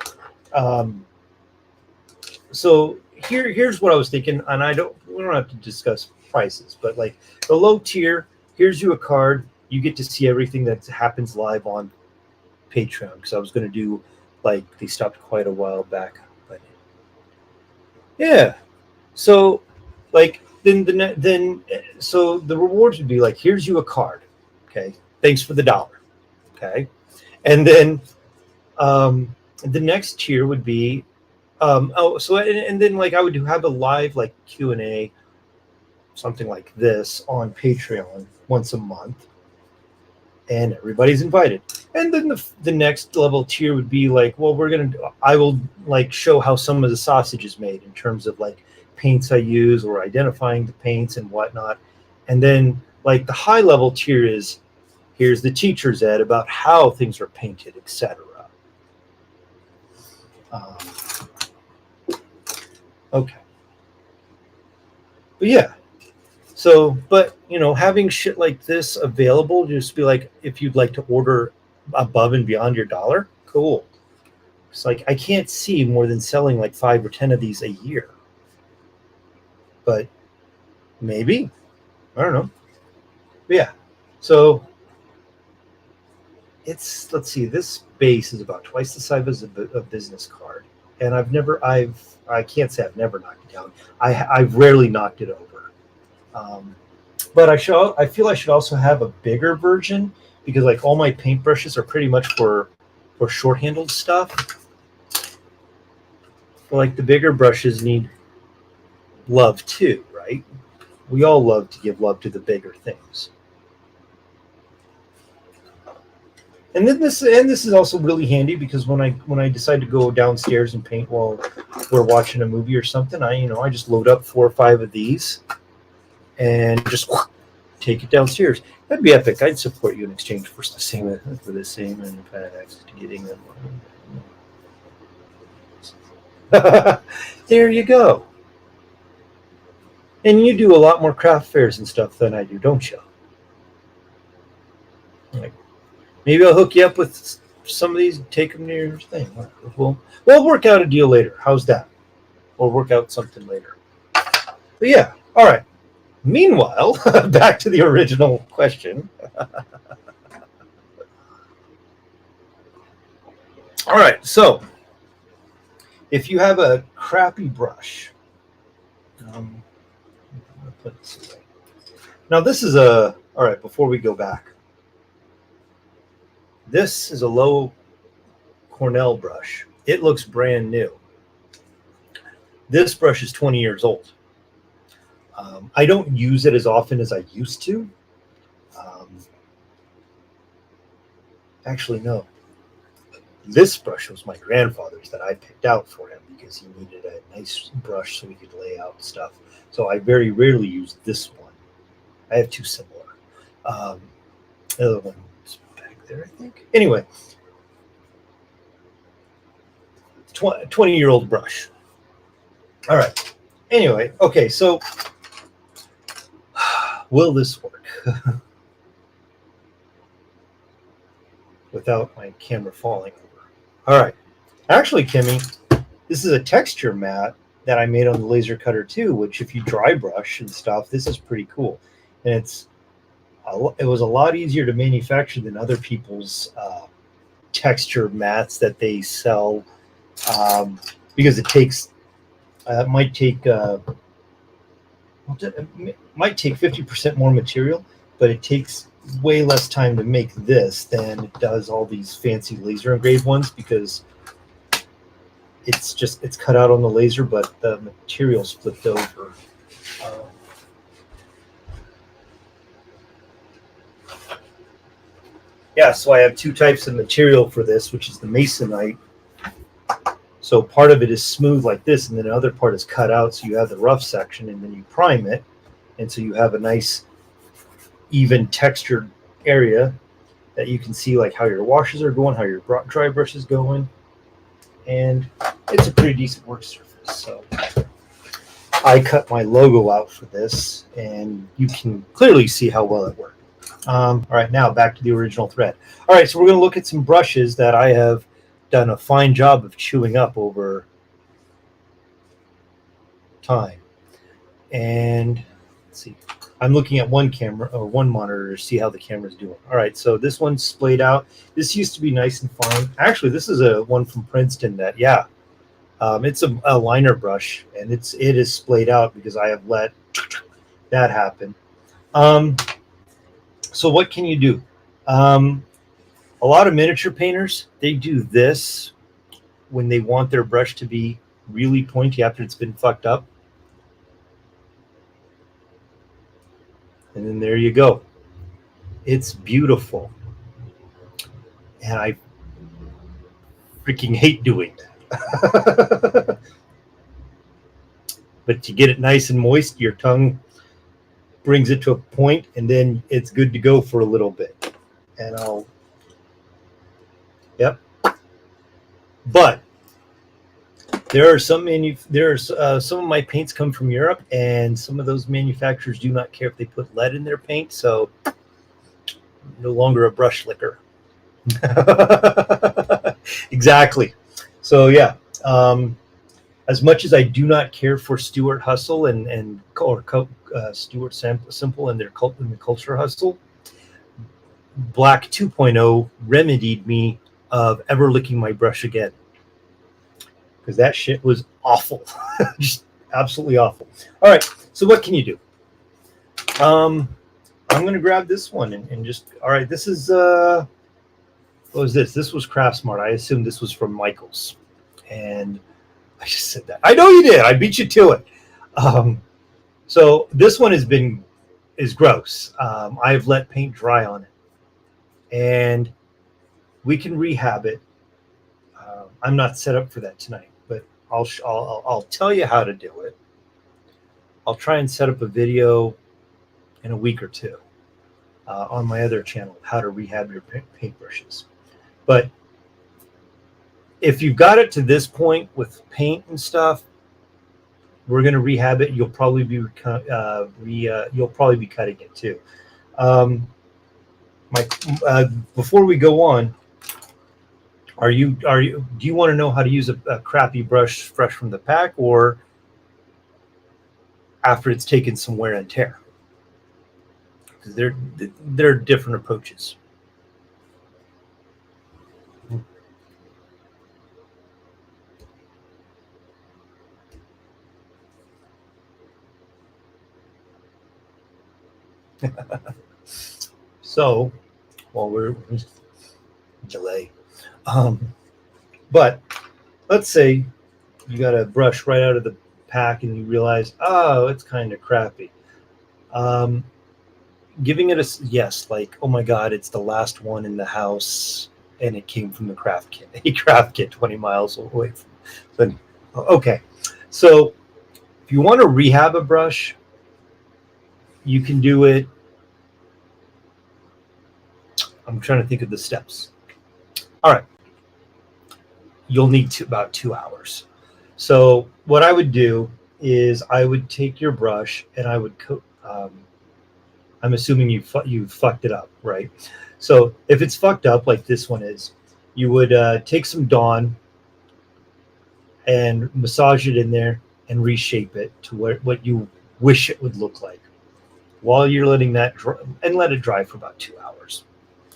S1: so here's what I was thinking, and we don't have to discuss prices, but like the low tier, here's you a card, you get to see everything that happens live on Patreon, because I was going to do, like, they stopped quite a while back, but yeah. So like so the rewards would be like, here's you a card, okay, thanks for the $1, okay, and then the next tier would be and then like I would have a live like Q&A, something like this on Patreon once a month, and everybody's invited. And then the next level tier would be like, well, I will like show how some of the sausage is made in terms of like paints I use or identifying the paints and whatnot. And then Like the high level tier is here's the teacher's ed about how things are painted, etc. Um, okay. But yeah. So, but having shit like this available, just be like, if you'd like to order above and beyond your dollar, cool. It's like I can't see more than selling like 5 or 10 of these a year. But maybe. I don't know. But yeah. So let's see, this base is about twice the size of a business card. And I can't say I've never knocked it down. I've rarely knocked it over. But I feel I should also have a bigger version because like all my paintbrushes are pretty much for short-handled stuff. But like the bigger brushes need love too, right? We all love to give love to the bigger things. And then this is also really handy because when I decide to go downstairs and paint while we're watching a movie or something, I just load up 4 or 5 of these and just take it downstairs. That'd be epic. I'd support you in exchange for the same and if I had access to getting them. There you go. And you do a lot more craft fairs and stuff than I do, don't you? Like, maybe I'll hook you up with some of these and take them to your thing. We'll work out a deal later. How's that? We'll work out something later. But yeah, all right. Meanwhile, back to the original question. All right, so if you have a crappy brush, put this away. Now this is all right, before we go back, this is a low Cornell brush. It looks brand new. This brush is 20 years old. I don't use it as often as I used to. Actually, no. This brush was my grandfather's that I picked out for him because he needed a nice brush so he could lay out stuff. So I very rarely use this one. I have 2 similar. The other one is back there, I think. Anyway, 20-year-old brush. All right. Anyway, okay, so will this work? Without my camera falling over. All right. Actually, Kimmy, this is a texture mat that I made on the laser cutter too, which if you dry brush and stuff, this is pretty cool. And it was a lot easier to manufacture than other people's texture mats that they sell because it might take 50% more material, but it takes way less time to make this than it does all these fancy laser engraved ones because it's cut out on the laser, but the material's flipped over. Yeah, so I have 2 types of material for this, which is the masonite. So part of it is smooth like this, and then the other part is cut out, so you have the rough section, and then you prime it, and so you have a nice, even textured area that you can see like how your washes are going, how your dry brush is going, and it's a pretty decent work surface. So I cut my logo out for this, and you can clearly see how well it worked. All right, now back to the original thread. All right, so we're going to look at some brushes that I have done a fine job of chewing up over time. And let's see, I'm looking at one monitor to see how the camera's doing. All right, so this one's splayed out. This used to be nice and fine. Actually, this is a one from Princeton that, it's a liner brush, and it is splayed out because I have let that happen. So what can you do? A lot of miniature painters, they do this when they want their brush to be really pointy after it's been fucked up. And then there you go. It's beautiful. And I freaking hate doing that. But to get it nice and moist, your tongue brings it to a point, and then it's good to go for a little bit. And yep. But there are some some of my paints come from Europe, and some of those manufacturers do not care if they put lead in their paint, so no longer a brush licker. Exactly. So yeah, as much as I do not care for Stuart Hustle and Stuart Simple and their the Culture Hustle, Black 2.0 remedied me of ever licking my brush again, because that shit was awful. Just absolutely awful. All right, so what can you do? I'm going to grab this one and just, all right, this is, what was this? This was Craftsmart. I assume this was from Michaels. And I just said that. I know you did. I beat you to it. So this one is gross. I've let paint dry on it. And we can rehab it. I'm not set up for that tonight, but I'll tell you how to do it. I'll try and set up a video in a week or two on my other channel, how to rehab your paintbrushes. But if you've got it to this point with paint and stuff, we're going to rehab it. You'll probably be cutting it too. Before we go on, do you want to know how to use a crappy brush fresh from the pack, or after it's taken some wear and tear? Because there are different approaches. So, while we're delay, but let's say you got a brush right out of the pack and you realize, oh, it's kind of crappy. Giving it a yes, like, oh my God, it's the last one in the house, and it came from the craft kit. A craft kit 20 miles away from. Okay, so if you want to rehab a brush, you can do it. I'm trying to think of the steps. All right. You'll need about 2 hours. So what I would do is I would take your brush and I would coat. I'm assuming you fucked it up, right? So if it's fucked up like this one is, you would take some Dawn and massage it in there and reshape it to what you wish it would look like, while you're letting that dry, and let it dry for about 2 hours.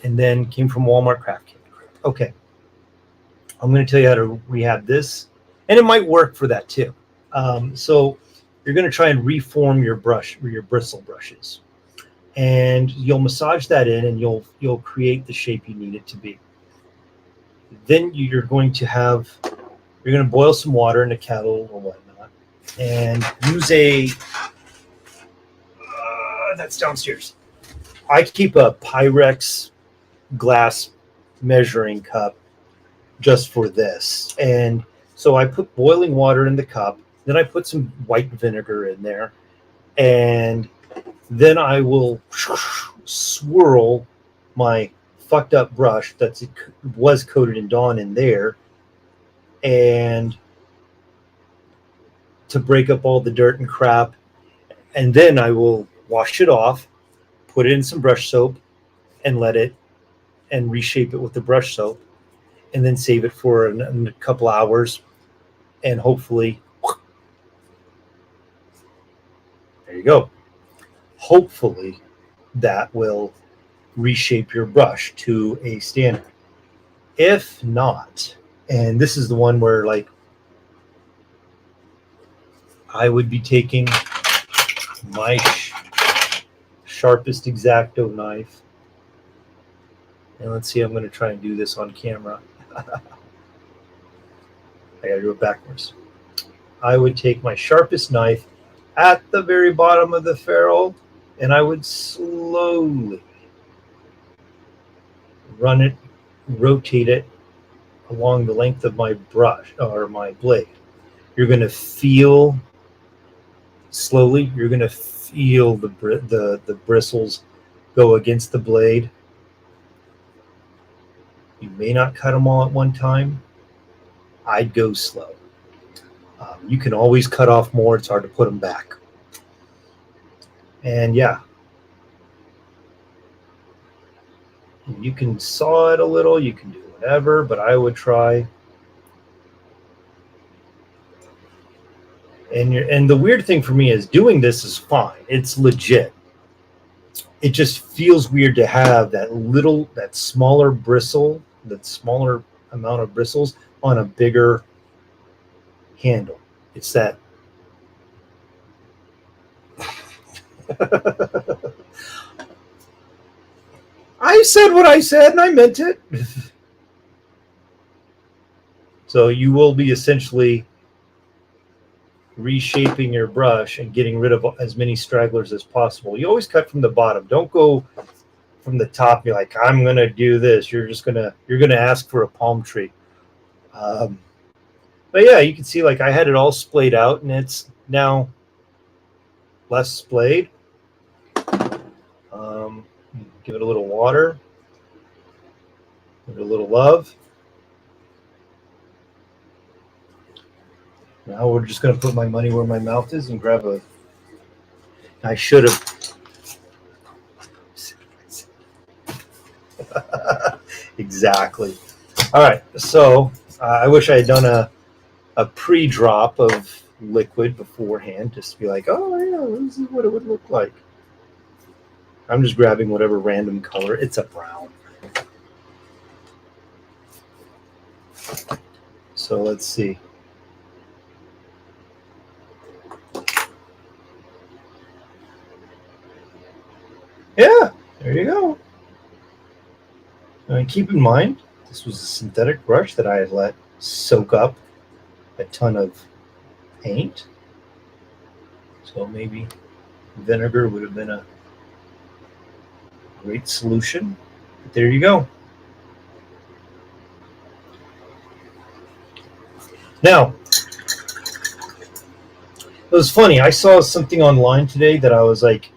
S1: And then came from Walmart Craft Kit. Okay, I'm going to tell you how to rehab this, and it might work for that too. So you're going to try and reform your brush or your bristle brushes, and you'll massage that in, and you'll create the shape you need it to be. Then you're going to boil some water in a kettle or whatnot, and use that's downstairs. I keep a Pyrex glass measuring cup just for this, and so I put boiling water in the cup, then I put some white vinegar in there, and then I will swirl my fucked up brush that was coated in Dawn in there, and to break up all the dirt and crap, and then I will wash it off, put it in some brush soap, and and reshape it with the brush soap, and then save it for a couple hours, and hopefully, there you go. Hopefully that will reshape your brush to a standard. If not, and this is the one where, like, I would be taking my sharpest X-Acto knife, and let's see, I'm going to try and do this on camera. I gotta do it backwards. I would take my sharpest knife at the very bottom of the ferrule, and I would slowly rotate it along the length of my brush or my blade. You're going to feel slowly, you're going to feel the bristles go against the blade. You may not cut them all at one time. I'd go slow. You can always cut off more. It's hard to put them back. And yeah, you can saw it a little. You can do whatever, but I would try. And the weird thing for me is doing this is fine. It's legit. It just feels weird to have that smaller bristle, that smaller amount of bristles on a bigger handle. It's that. I said what I said and I meant it. So you will be essentially reshaping your brush and getting rid of as many stragglers as possible. You always cut from the bottom. Don't go from the top and be like, I'm gonna do this. You're gonna ask for a palm tree. But yeah, you can see like I had it all splayed out and it's now less splayed. Give it a little water, give it a little love. Now we're just going to put my money where my mouth is and grab a. I should have. Exactly. All right. So I wish I had done a pre-drop of liquid beforehand, just to be like, oh yeah, this is what it would look like. I'm just grabbing whatever random color. It's a brown. So let's see. Yeah, there you go. And keep in mind, this was a synthetic brush that I had let soak up a ton of paint. So maybe vinegar would have been a great solution. But there you go. Now, it was funny. I saw something online today that I was like,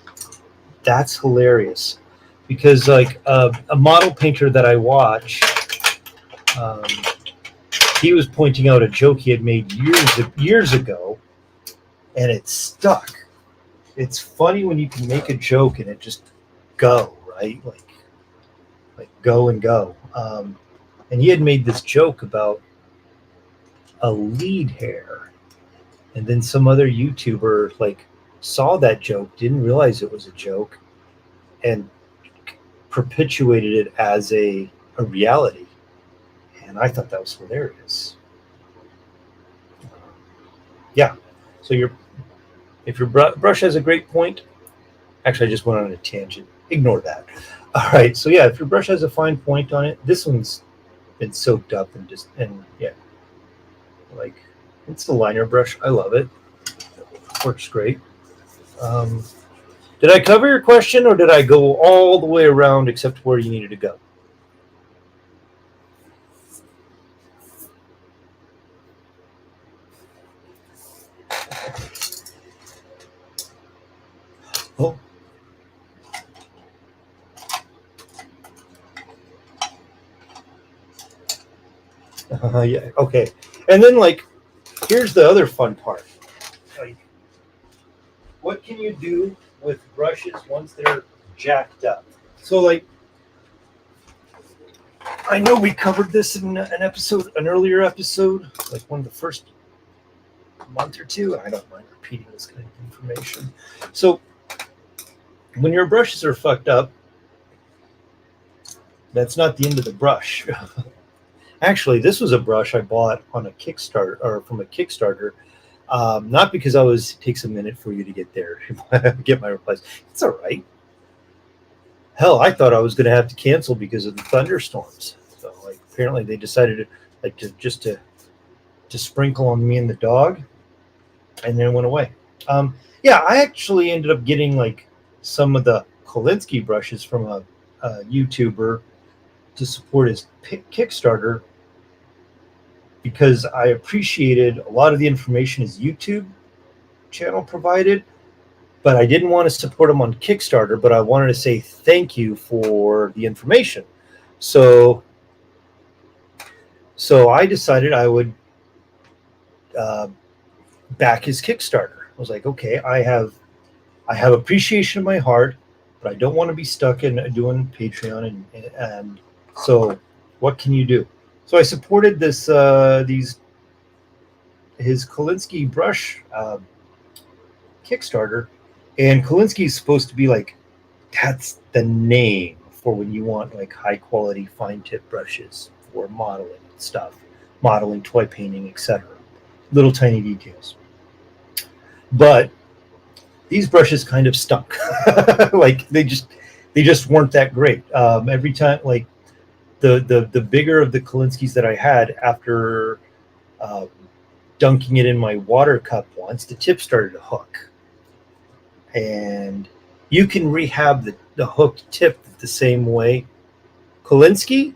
S1: that's hilarious. Because like a model painter that I watch, he was pointing out a joke he had made years ago, and it stuck. It's funny when you can make a joke and it just go, right? Like go and go. And he had made this joke about a lead hair, and then some other YouTuber like saw that joke, didn't realize it was a joke, and perpetuated it as a reality. And I thought that was hilarious. Yeah. So if your brush has a great point, actually I just went on a tangent. Ignore that. All right. So yeah, if your brush has a fine point on it, this one's been soaked up and yeah, like it's a liner brush. I love it. Works great. Did I cover your question, or did I go all the way around except where you needed to go? Oh. Yeah. Okay. And then like, here's the other fun part. Like, what can you do with brushes once they're jacked up? So like, I know we covered this in an earlier episode, like one of the first month or two. I don't mind repeating this kind of information. So when your brushes are fucked up, that's not the end of the brush. Actually, this was a brush I bought on a Kickstarter, or from a Kickstarter. Not because it takes a minute for you to get there, get my replies. It's all right. Hell, I thought I was going to have to cancel because of the thunderstorms. So, like, apparently they decided to sprinkle on me and the dog, and then it went away. Yeah, I actually ended up getting like some of the Kolinsky brushes from a YouTuber to support his Kickstarter, because I appreciated a lot of the information is YouTube, channel provided, but I didn't want to support them on Kickstarter, but I wanted to say thank you for the information. So I decided I would back his Kickstarter. I was like, okay, I have appreciation in my heart, but I don't want to be stuck in doing Patreon, and so what can you do? So I supported this his Kolinsky brush Kickstarter, and Kolinsky is supposed to be like, that's the name for when you want like high quality fine tip brushes for modeling stuff, modeling, toy painting, etc. Little tiny details. But these brushes kind of stunk. Like they just weren't that great. Every time, like the bigger of the Kolinskys that I had, after dunking it in my water cup once, the tip started to hook. And you can rehab the hooked tip the same way. Kolinsky,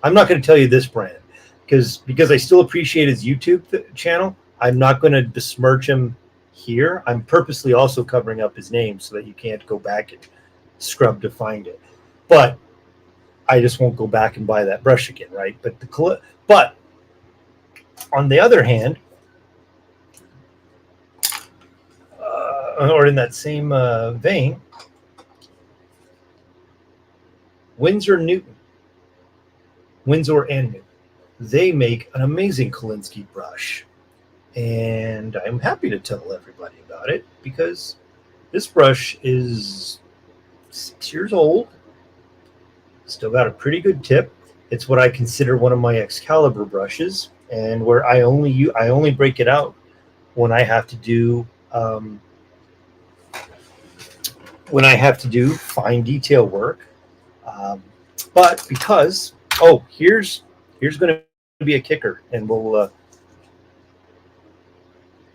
S1: I'm not going to tell you this brand because I still appreciate his YouTube channel. I'm not going to besmirch him here. I'm purposely also covering up his name so that you can't go back and scrub to find it. But I just won't go back and buy that brush again, right? But on the other hand, or in that same vein, Winsor and Newton, they make an amazing Kolinsky brush. And I'm happy to tell everybody about it because this brush is 6 years old. Still got a pretty good tip. It's what I consider one of my Excalibur brushes, and where I only break it out when I have to do fine detail work. But because here's going to be a kicker, and we'll.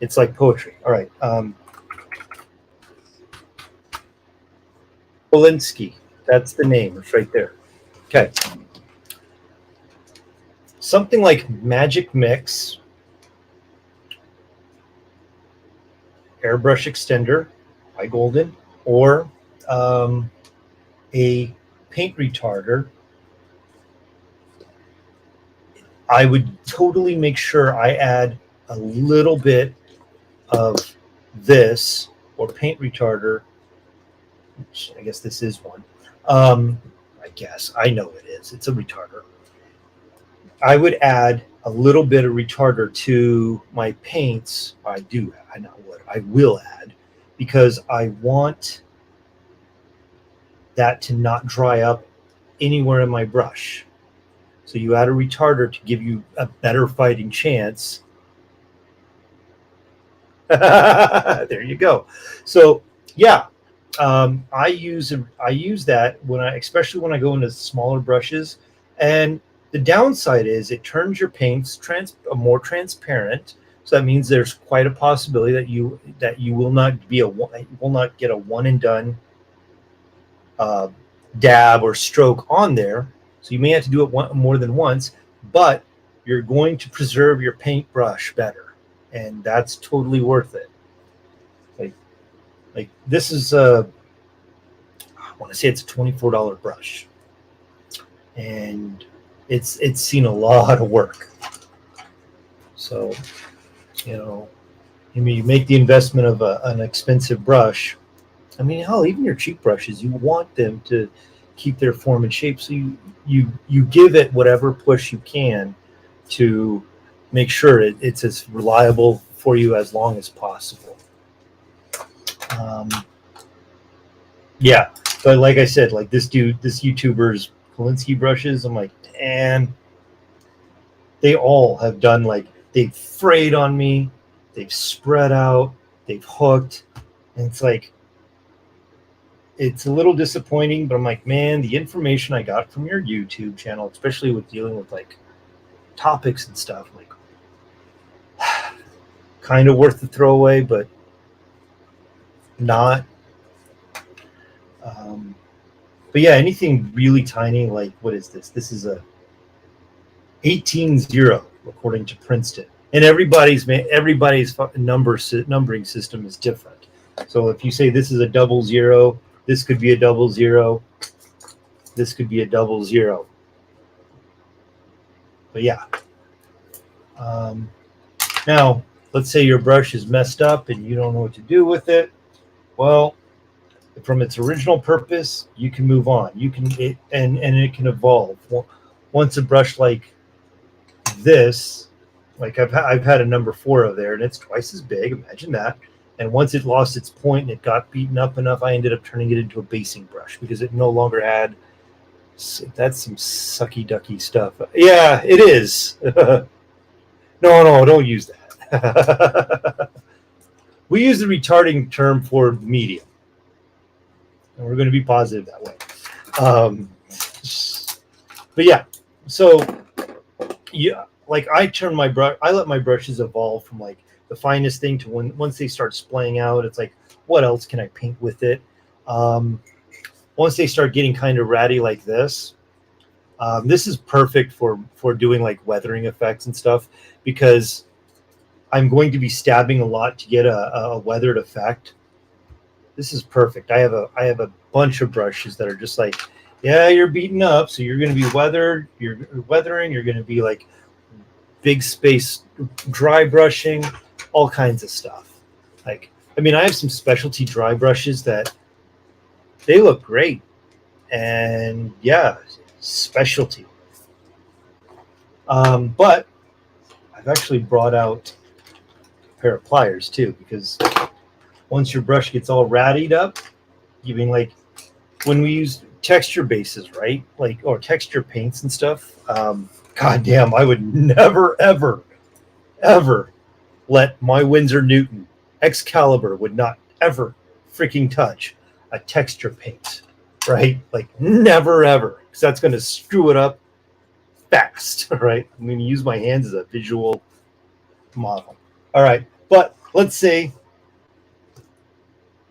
S1: It's like poetry. All right. Kolinsky. That's the name. It's right there. Okay. Something like Magic Mix, airbrush extender by Golden, or a paint retarder. I would totally make sure I add a little bit of this or paint retarder. I guess this is one. I know it is. It's a retarder. I would add a little bit of retarder to my paints. I will add, because I want that to not dry up anywhere in my brush. So you add a retarder to give you a better fighting chance. There you go. So yeah, I use that especially when I go into smaller brushes. And the downside is it turns your paints more transparent. So that means there's quite a possibility that you will not get a one and done dab or stroke on there. So you may have to do it more than once, but you're going to preserve your paintbrush better, and that's totally worth it. Like this is I want to say it's a $24 brush, and it's seen a lot of work. So, you make the investment of an expensive brush. I mean, hell, even your cheap brushes, you want them to keep their form and shape. So you give it whatever push you can to make sure it's as reliable for you as long as possible. Yeah, but like I said, like this YouTuber's Kolinsky brushes, I'm like, man, they all have done, like, they've frayed on me, they've spread out, they've hooked, and it's like, it's a little disappointing, but I'm like, man, the information I got from your YouTube channel, especially with dealing with like topics and stuff, like, kind of worth the throwaway, but not. But yeah, anything really tiny, like, what is this? This is a 18-0, according to Princeton. And everybody's numbering system is different. So if you say this is a 00, this could be a 00, this could be a 00. But yeah. Now, let's say your brush is messed up and you don't know what to do with it. Well, from its original purpose, you can move on. And it can evolve. Once a brush like this, like I've had a number 4 of there, and it's twice as big. Imagine that. And once it lost its point and it got beaten up enough, I ended up turning it into a basing brush because it no longer had. That's some sucky ducky stuff. Yeah, it is. No, don't use that. We use the retarding term for medium, and we're going to be positive that way. But yeah, so yeah, like I let my brushes evolve from like the finest thing to once they start splaying out, it's like, what else can I paint with it? Once they start getting kind of ratty like this, this is perfect for doing like weathering effects and stuff, because I'm going to be stabbing a lot to get a weathered effect. This is perfect. I have a bunch of brushes that are just like, yeah, you're beaten up, so you're going to be weathered. You're weathering. You're going to be like big space dry brushing, all kinds of stuff. Like, I mean, I have some specialty dry brushes that they look great, and yeah, specialty. But I've actually brought out a pair of pliers too, because once your brush gets all rattied up, you mean like when we use texture bases, right? Like, or texture paints and stuff. God damn, I would never, ever, ever let my Winsor Newton Excalibur would not ever freaking touch a texture paint, right? Like never, ever, because that's going to screw it up fast, right? I'm going to use my hands as a visual model. All right, but let's say,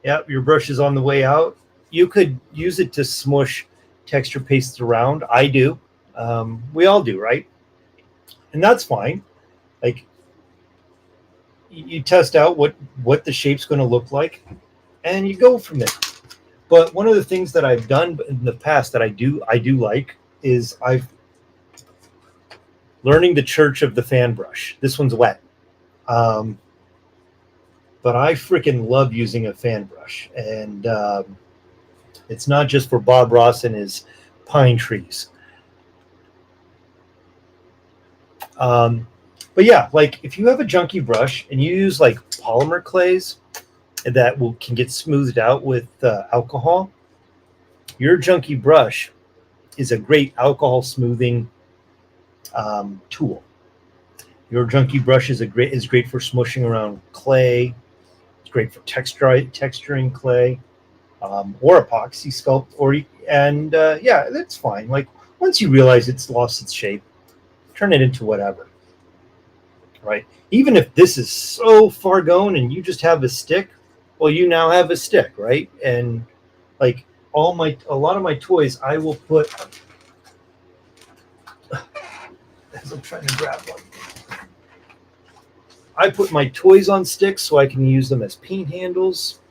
S1: yeah, your brush is on the way out. You could use it to smush texture pastes around. I do. We all do, right? And that's fine. Like, you test out what the shape's going to look like, and you go from there. But one of the things that I've done in the past that I do like is I've learning the church of the fan brush. This one's wet. But I freaking love using a fan brush, and it's not just for Bob Ross and his pine trees. But yeah, like if you have a junky brush and you use like polymer clays that can get smoothed out with alcohol, your junky brush is a great alcohol smoothing tool. Your junky brush is great for smushing around clay. It's great for texturing clay, or epoxy sculpt, yeah, that's fine. Like once you realize it's lost its shape, turn it into whatever. Right? Even if this is so far gone and you just have a stick, well, you now have a stick, right? And like a lot of my toys, I will put, as I'm trying to grab one, I put my toys on sticks so I can use them as paint handles.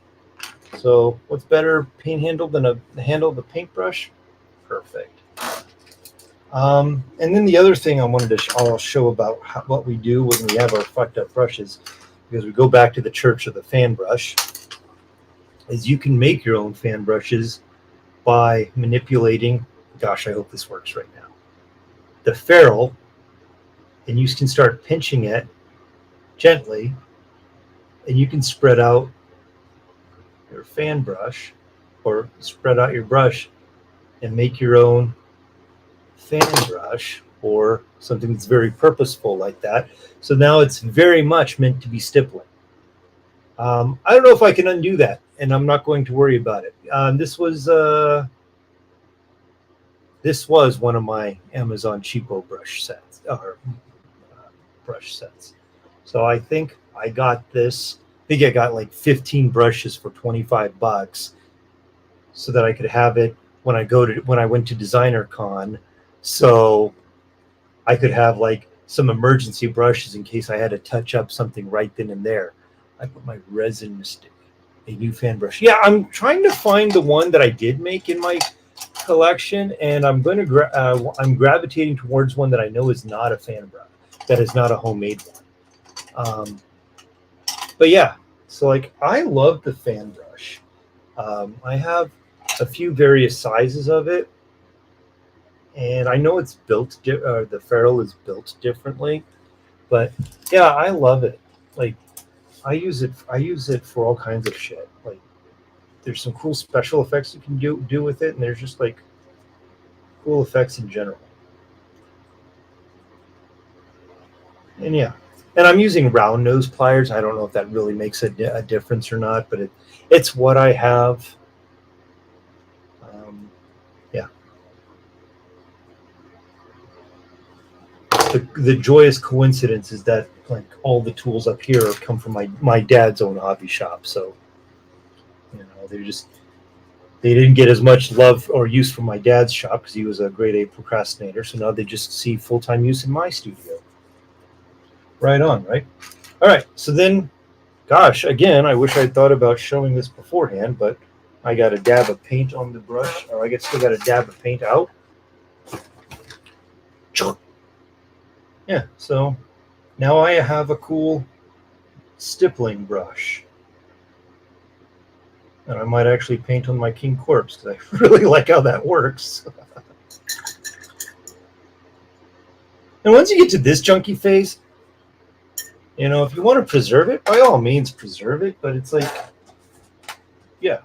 S1: So what's better paint handle than a handle of a paintbrush? Perfect. And then the other thing I wanted to I'll show about what we do when we have our fucked up brushes, because we go back to the church of the fan brush, is you can make your own fan brushes by manipulating, gosh, I hope this works right now, the ferrule, and you can start pinching it gently, and you can spread out your fan brush or spread out your brush and make your own fan brush or something that's very purposeful like that. So now it's very much meant to be stippling. I don't know if I can undo that, and I'm not going to worry about it. This was one of my Amazon cheapo brush sets, brush sets. So I think I got this. I think I got like 15 brushes for $25, so that I could have it when I went to Designer Con. So I could have like some emergency brushes in case I had to touch up something right then and there. I put my resin stick, a new fan brush. Yeah, I'm trying to find the one that I did make in my collection, and I'm going to I'm gravitating towards one that I know is not a fan brush, that is not a homemade one. But yeah, so like I love the fan brush. I have a few various sizes of it, and I know it's built. The ferrule is built differently, but yeah, I love it. Like I use it. I use it for all kinds of shit. Like there's some cool special effects you can do with it, and there's just like cool effects in general. And yeah, and I'm using round nose pliers. I don't know if that really makes a difference or not, but it's what I have. Yeah. The joyous coincidence is that like all the tools up here come from my dad's own hobby shop. So, you know, they didn't get as much love or use from my dad's shop because he was a grade A procrastinator. So now they just see full-time use in my studio. Right on, right? All right. So then, gosh, again, I wish I'd thought about showing this beforehand, but I got a dab of paint on the brush, or I guess still got a dab of paint out. Yeah, so now I have a cool stippling brush. And I might actually paint on my King Corpse because I really like how that works. And once you get to this junky phase, you know, if you want to preserve it, by all means preserve it, but it's like, yeah.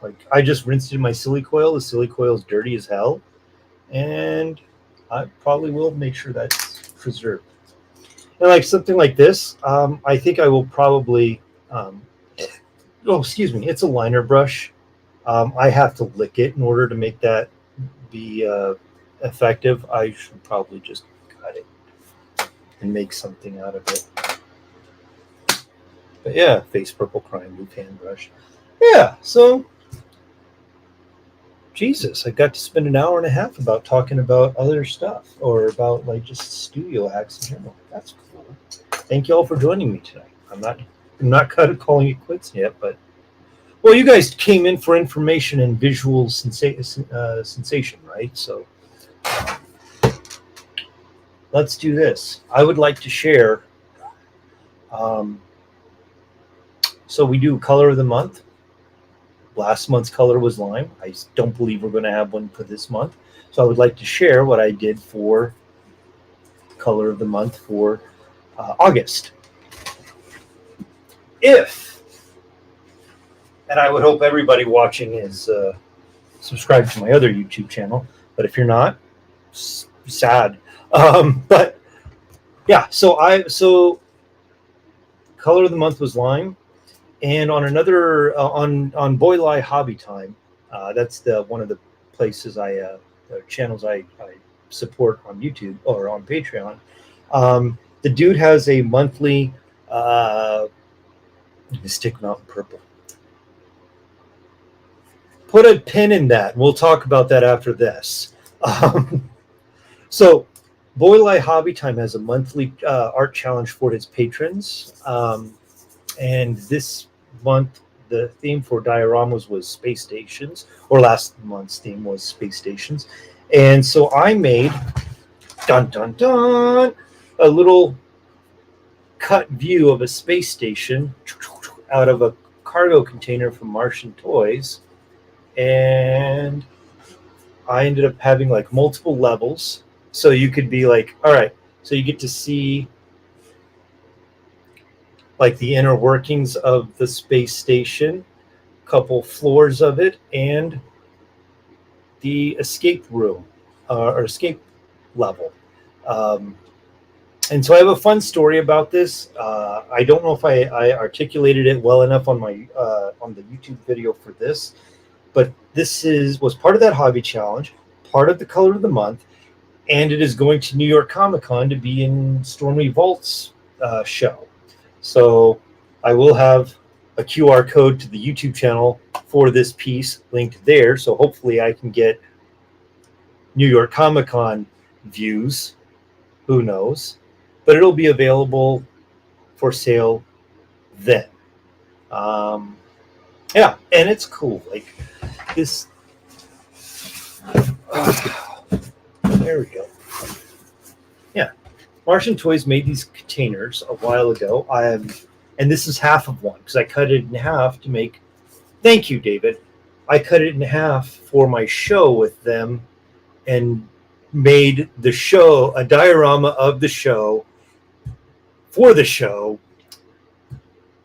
S1: Like I just rinsed in my Silicoil. The Silicoil is dirty as hell. And I probably will make sure that's preserved. And like something like this, I think I will probably, excuse me, it's a liner brush. I have to lick it in order to make that be effective. I should probably just cut it and make something out of it. But yeah, Face Purple Crime Blue Fan Brush. Yeah, so Jesus, I got to spend an hour and a half about talking about other stuff or about like just studio hacks in general. That's cool. Thank you all for joining me tonight. I'm not calling it quits yet, but well, you guys came in for information and visual sensation, right? So let's do this. I would like to share. So we do color of the month. Last month's color was lime. I don't believe we're going to have one for this month. So I would like to share what I did for color of the month for August. And I would hope everybody watching is subscribed to my other YouTube channel. But if you're not, sad. But yeah, so color of the month was lime. And on another on Boylai Hobby Time, that's one of the places the channels I support on YouTube or on Patreon. The dude has a monthly Mystic Mountain Purple. Put a pin in that. We'll talk about that after this. So Boylai Hobby Time has a monthly art challenge for its patrons. And this month, the theme for dioramas was space stations, or last month's theme was space stations. And so I made, dun dun dun, a little cut view of a space station out of a cargo container from Martian Toys. And I ended up having like multiple levels. So you could be like, all right, so you get to see like the inner workings of the space station, couple floors of it, and the escape room or escape level. And so I have a fun story about this. I don't know if I articulated it well enough on my on the YouTube video for this, but this was part of that hobby challenge, part of the color of the month, and it is going to New York Comic Con to be in Stormy Vault's show. So I will have a QR code to the YouTube channel for this piece linked there. So hopefully I can get New York Comic Con views Who knows? But it'll be available for sale then. Yeah, and it's cool. Like this. There we go. Yeah, Martian Toys made these containers a while ago. And this is half of one because I cut it in half to make. Thank you, David. I cut it in half for my show with them, and made the show a diorama of the show for the show.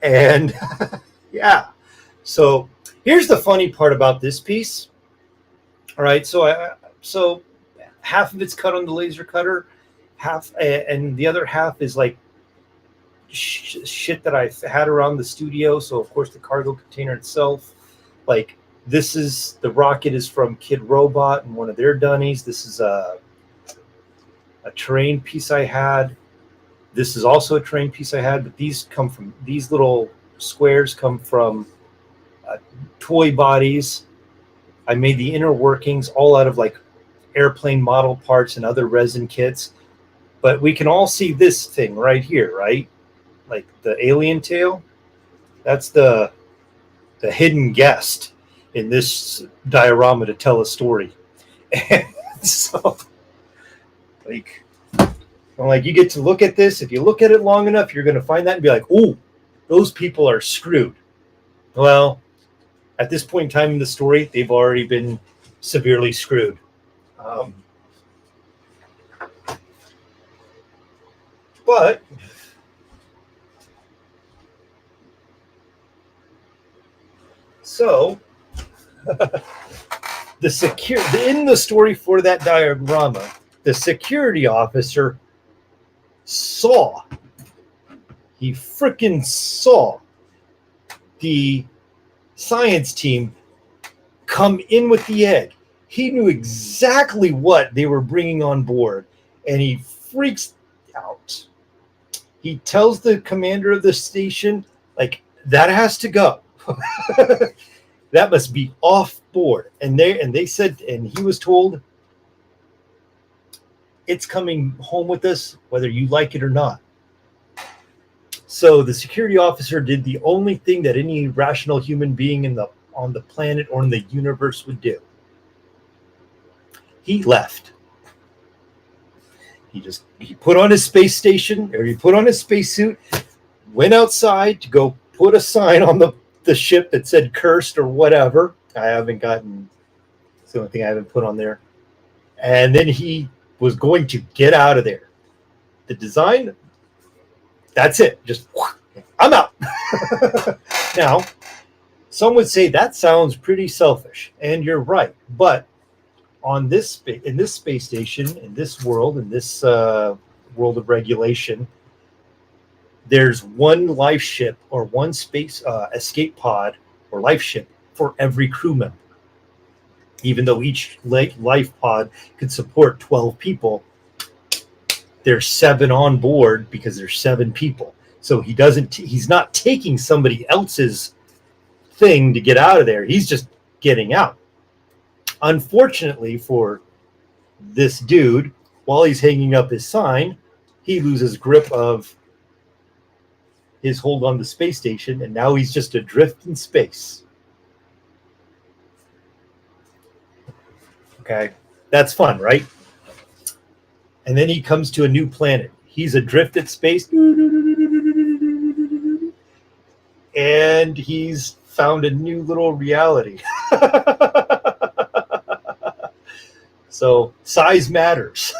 S1: And yeah, so here's the funny part about this piece. All right, so half of it's cut on the laser cutter, half, and the other half is like shit that I had around the studio. So of course the cargo container itself, like the rocket is from Kid Robot and one of their dunnies. This is a terrain piece I had. This is also a terrain piece I had, but these little squares come from toy bodies. I made the inner workings all out of like airplane model parts and other resin kits. But we can all see this thing right here, right? Like the alien tail. That's the hidden guest in this diorama to tell a story. And so, like you get to look at this. If you look at it long enough, you're going to find that and be like, "Oh, those people are screwed." Well, at this point in time in the story, they've already been severely screwed. But so in the story for that diorama, the security officer freaking saw the science team come in with the egg. He knew exactly what they were bringing on board, and he freaks out. He tells the commander of the station, like, that has to go. That must be off board. And they said, and he was told, it's coming home with us, whether you like it or not. So the security officer did the only thing that any rational human being on the planet or in the universe would do. He left. He put on his space station, or he put on his spacesuit, went outside to go put a sign on the ship that said cursed or whatever. It's the only thing I haven't put on there. And then he was going to get out of there. The design, that's it. Just, I'm out. Now, some would say that sounds pretty selfish, and you're right. But in this space station, in this world, in this world of regulation, there's one life ship or one space escape pod or life ship for every crew member. Even though each life pod could support 12 people, there's 7 on board because there's 7 people. So he's not taking somebody else's thing to get out of there. He's just getting out. Unfortunately for this dude, while he's hanging up his sign, he loses grip of his hold on the space station, and now he's just adrift in space. Okay, that's fun, right? And then he comes to a new planet. He's adrift at space, and he's found a new little reality. So size matters.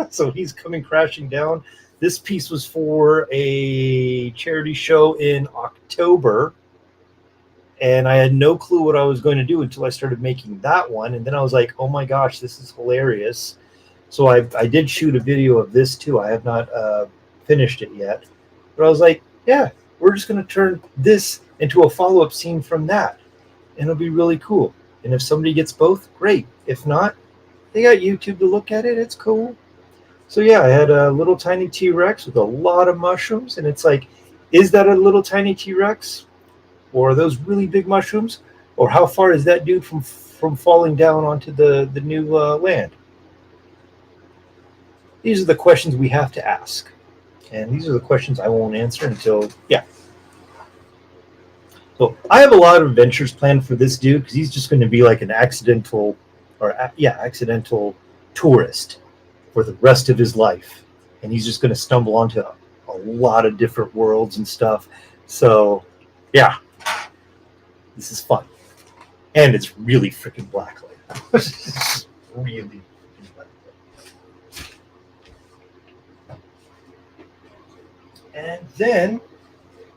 S1: So he's coming crashing down. This piece was for a charity show in October, and I had no clue what I was going to do until I started making that one. And then I was like, oh my gosh, this is hilarious. So I did shoot a video of this too. I have not finished it yet. But I was like, yeah, we're just going to turn this into a follow-up scene from that. And it'll be really cool. And if somebody gets both, great. If not, they got YouTube to look at it. It's cool. So yeah, I had a little tiny T-Rex with a lot of mushrooms. And it's like, is that a little tiny T-Rex? Or are those really big mushrooms? Or how far is that dude from falling down onto the new land? these are the questions we have to ask. And these are the questions I won't answer until, yeah. So I have a lot of adventures planned for this dude because he's just going to be like an accidental, accidental tourist for the rest of his life. And he's just going to stumble onto a lot of different worlds and stuff. So, yeah, this is fun. And it's really freaking blacklight. Really freaking blacklight. And then,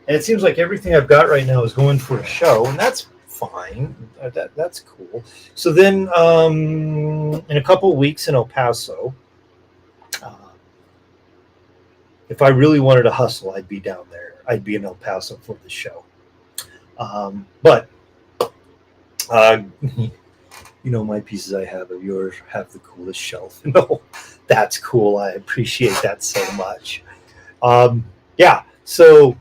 S1: and it seems like everything I've got right now is going for a show, and that's fine. That's cool. So then, in a couple of weeks in El Paso, if I really wanted to hustle, I'd be down there. I'd be in El Paso for the show. But you know, my pieces I have of yours have the coolest shelf. No, that's cool. I appreciate that so much. Yeah, so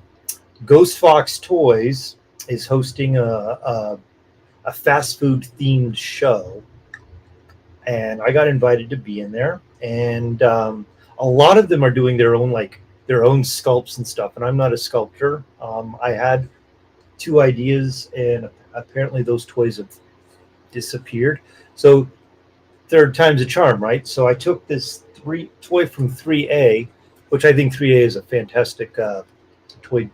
S1: Ghost Fox Toys is hosting a fast food themed show, and I got invited to be in there. And a lot of them are doing their own sculpts and stuff. And I'm not a sculptor. I had 2 ideas, and apparently those toys have disappeared. So third time's a charm, right? So I took this toy from 3A, which I think 3A is a fantastic toy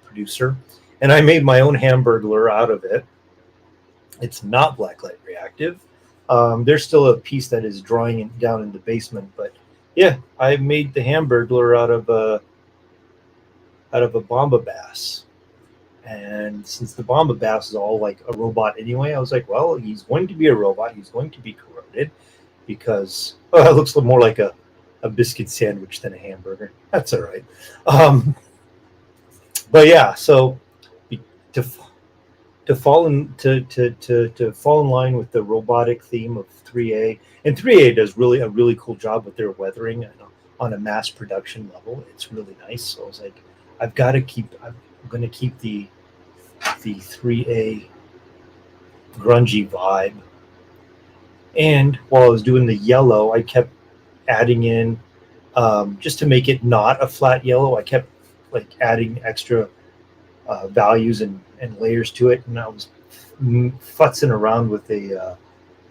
S1: producer, and I made my own Hamburglar out of it. It's not blacklight reactive. There's still a piece that is drawing down in the basement, but yeah, I made the Hamburglar out of a Bomba Bass. And since the Bomba Bass is all like a robot anyway, I was like, well, he's going to be a robot. He's going to be corroded because it looks more like a biscuit sandwich than a hamburger. That's all right. But yeah, so to fall in line with the robotic theme of 3A, and 3A does a really cool job with their weathering on a mass production level. It's really nice. So I was like, I'm going to keep the 3A grungy vibe. And while I was doing the yellow, I kept adding in, just to make it not a flat yellow, I kept like adding extra values and layers to it. And I was futzing around with a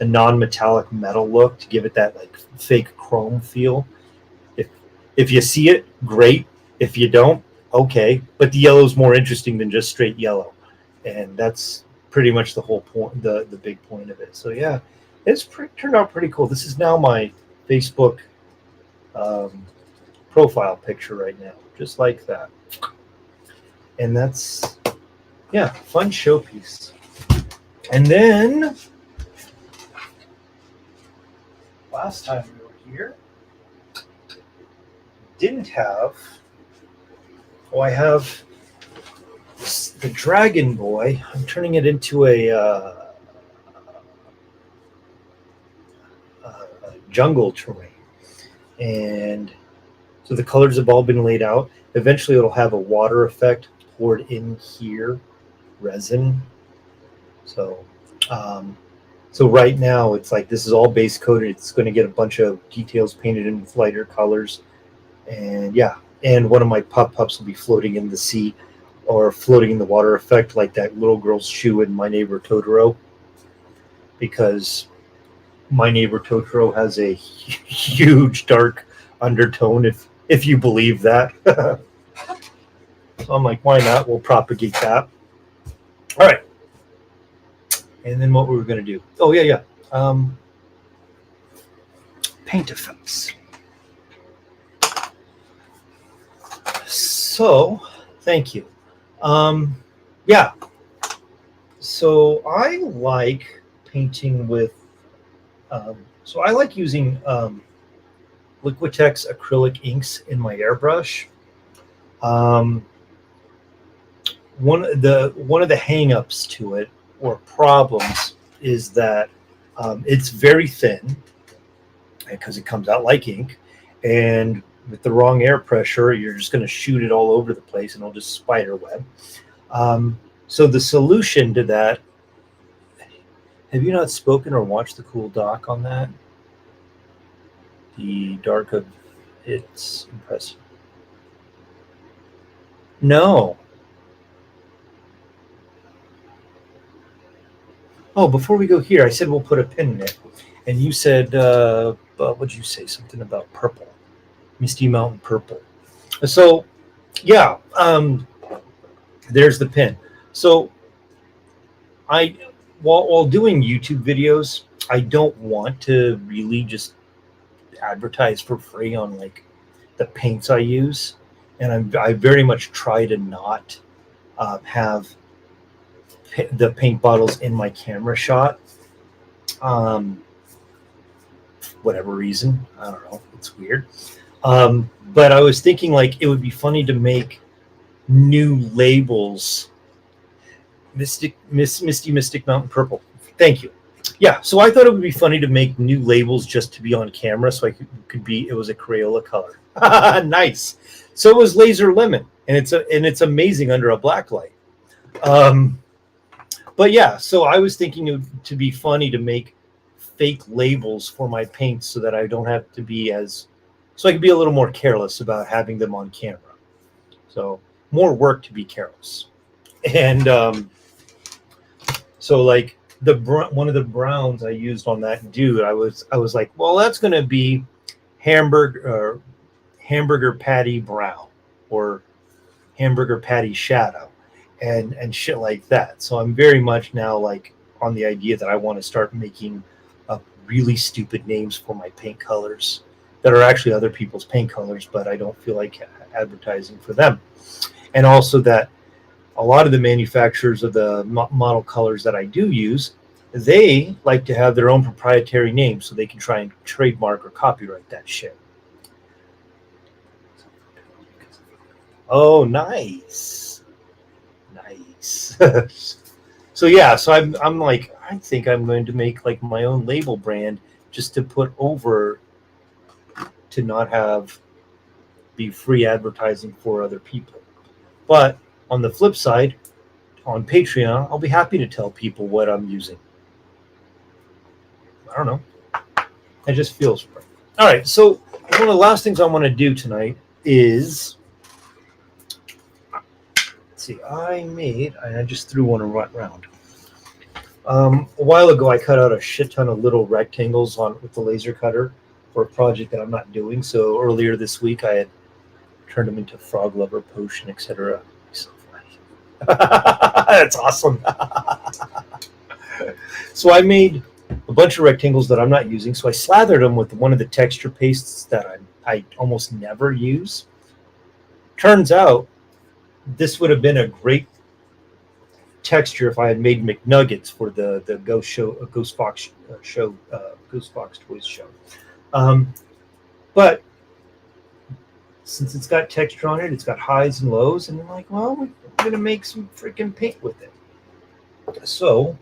S1: non-metallic metal look to give it that like fake chrome feel. If you see it, great. If you don't, okay. But the yellow is more interesting than just straight yellow. And that's pretty much the whole point, the big point of it. So yeah, it's turned out pretty cool. This is now my Facebook profile picture right now, just like that. And that's, yeah, fun showpiece. And then last time we were here, didn't have, I have the Dragon Boy. I'm turning it into a jungle terrain. And so the colors have all been laid out. Eventually it'll have a water effect poured in here, resin. So right now it's like this is all base coated. It's going to get a bunch of details painted in with lighter colors. And yeah, and one of my pups will be floating in the sea or floating in the water effect like that little girl's shoe in My Neighbor Totoro, because My Neighbor Totoro has a huge dark undertone, if you believe that. So I'm like, why not? We'll propagate that. All right. And then what we were going to do? Oh, yeah. Paint effects. So, thank you. Yeah. So I like painting with, so I like using Liquitex acrylic inks in my airbrush. One of the hang-ups to it, or problems, is that it's very thin because it comes out like ink, and with the wrong air pressure, you're just going to shoot it all over the place and it'll just spider web. So the solution to that, have you not spoken or watched the cool doc on that? The Dark of It's impressive. No. Oh, before we go here, I said we'll put a pin in it, and you said, what'd you say? Something about purple, Misty Mountain purple. So, yeah, there's the pin. So, while doing YouTube videos, I don't want to really just advertise for free on like the paints I use, and I very much try to not have the paint bottles in my camera shot. Whatever reason, I don't know. It's weird. But I was thinking like it would be funny to make new labels. Misty Mystic Mountain Purple. Thank you. Yeah, so I thought it would be funny to make new labels just to be on camera, so I could be. It was a Crayola color. Nice. So it was Laser Lemon, and it's amazing under a black light. But yeah, so I was thinking to be funny to make fake labels for my paints so that I don't have to be so I can be a little more careless about having them on camera. So more work to be careless. And so like one of the browns I used on that dude, I was like, well, that's going to be hamburger patty brown or hamburger patty shadow and shit like that. So I'm very much now like on the idea that I want to start making up really stupid names for my paint colors that are actually other people's paint colors, but I don't feel like advertising for them. And also that a lot of the manufacturers of the model colors that I do use, they like to have their own proprietary names so they can try and trademark or copyright that shit. Oh, nice. So yeah, so I'm like, I think I'm going to make like my own label brand just to put over to not be free advertising for other people. But on the flip side, on Patreon, I'll be happy to tell people what I'm using. I don't know. It just feels right. All right, so one of the last things I want to do tonight is, let's see, I just threw one around. A while ago, I cut out a shit ton of little rectangles with the laser cutter for a project that I'm not doing. So earlier this week, I had turned them into frog lover potion, etc. So that's awesome. So I made a bunch of rectangles that I'm not using. So I slathered them with one of the texture pastes that I almost never use. Turns out this would have been a great texture if I had made McNuggets for the Ghost Fox Toys show. But since it's got texture on it, it's got highs and lows, and I'm like, well, we're gonna make some freaking paint with it. So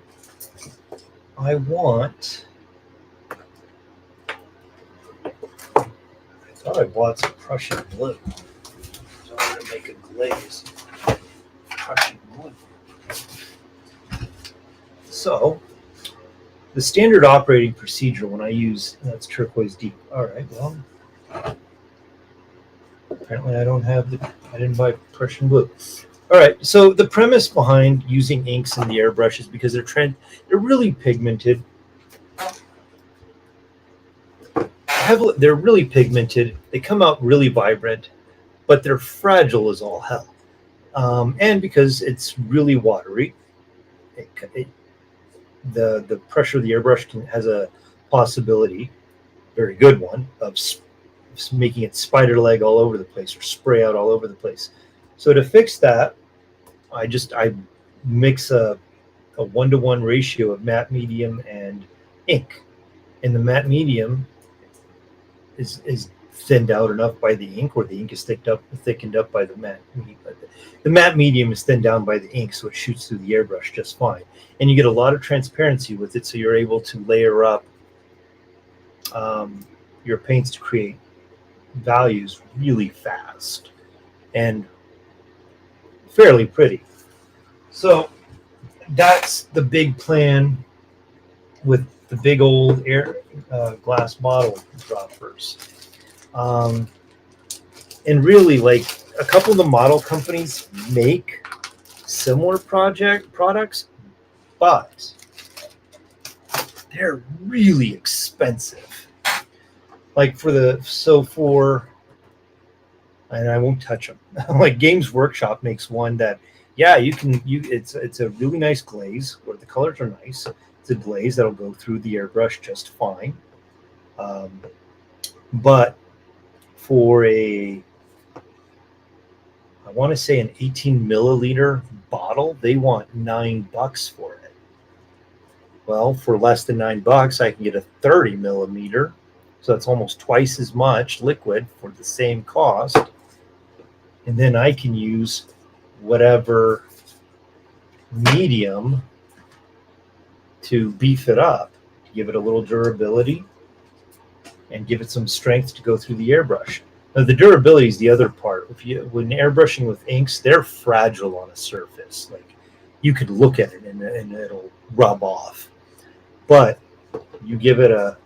S1: I thought I bought some Prussian blue, so I'm gonna make a glaze Prussian blue. So the standard operating procedure when I use, that's turquoise deep. All right, well, apparently I didn't buy Prussian blue. All right, so the premise behind using inks in the airbrush is because they're really pigmented. They're really pigmented. They come out really vibrant, but they're fragile as all hell. And because it's really watery, the pressure of the airbrush has a possibility, very good one, of making it spider leg all over the place or spray out all over the place. So to fix that, I mix a 1-to-1 ratio of matte medium and ink, and the matte medium is thinned out enough by the ink, or the ink is thickened up by the matte. The matte medium is thinned down by the ink, so it shoots through the airbrush just fine. And you get a lot of transparency with it, so you're able to layer up your paints to create values really fast and fairly pretty. So that's the big plan with the big old glass bottle droppers. And really, like, a couple of the model companies make similar products, but they're really expensive. Like and I won't touch them. Like Games Workshop makes one that, yeah, it's a really nice glaze where the colors are nice. It's a glaze that'll go through the airbrush just fine. But for I want to say an 18 milliliter bottle, they want $9 for it. Well, for less than $9, I can get a 30 millimeter. So that's almost twice as much liquid for the same cost. And then I can use whatever medium to beef it up, to give it a little durability and give it some strength to go through the airbrush. Now, the durability is the other part. When airbrushing with inks, they're fragile on a surface. Like, you could look at it and it'll rub off. But you give it an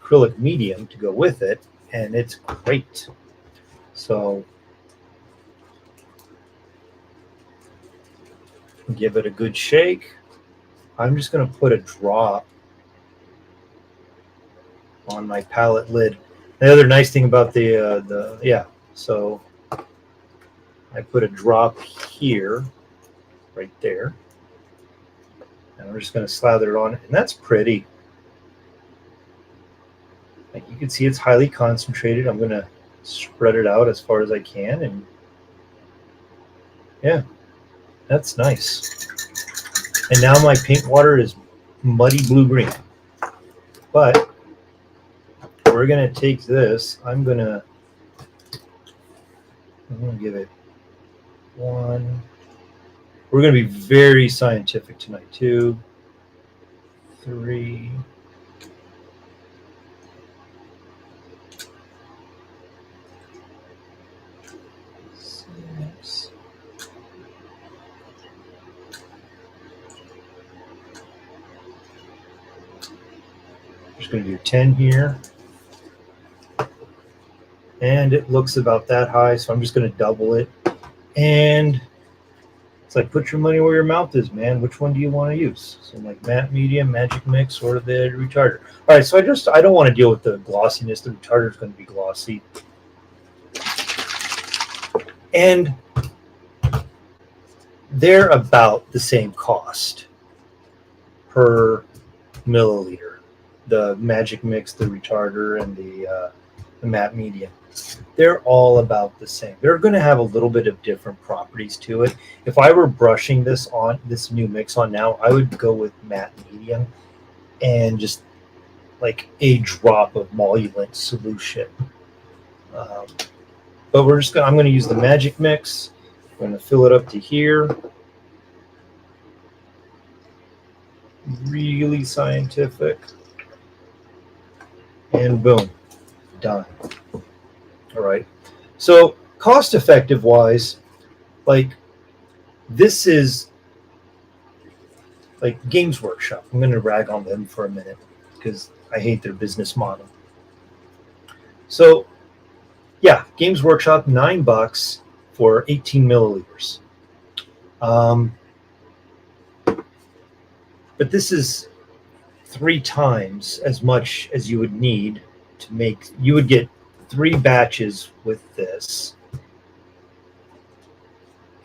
S1: acrylic medium to go with it, and it's great. So give it a good shake. I'm just going to put a drop on my palette lid. The other nice thing about so I put a drop here, right there, and I'm just going to slather it on, and that's pretty. Like you can see, it's highly concentrated. I'm going to spread it out as far as I can, and yeah, that's nice. And now my paint water is muddy blue-green. But we're going to take this. I'm going to give it 1. We're going to be very scientific tonight. 2, 3. Just going to do 10 here. And it looks about that high, so I'm just going to double it. And it's like, put your money where your mouth is, man. Which one do you want to use? So like matte medium, magic mix, or the retarder. All right, so I don't want to deal with the glossiness. The retarder is going to be glossy. And they're about the same cost per milliliter. The magic mix, the retarder, and the matte medium. They're all about the same. They're going to have a little bit of different properties to it. If I were brushing this new mix on now, I would go with matte medium and just like a drop of Molument solution. But I'm going to use the magic mix. I'm going to fill it up to here. Really scientific. And boom, done. All right. So cost effective wise, like this is like Games Workshop. I'm going to rag on them for a minute because I hate their business model. So yeah, Games Workshop, $9 for 18 milliliters. But this is 3 times as much as you would need to make. You would get 3 batches with this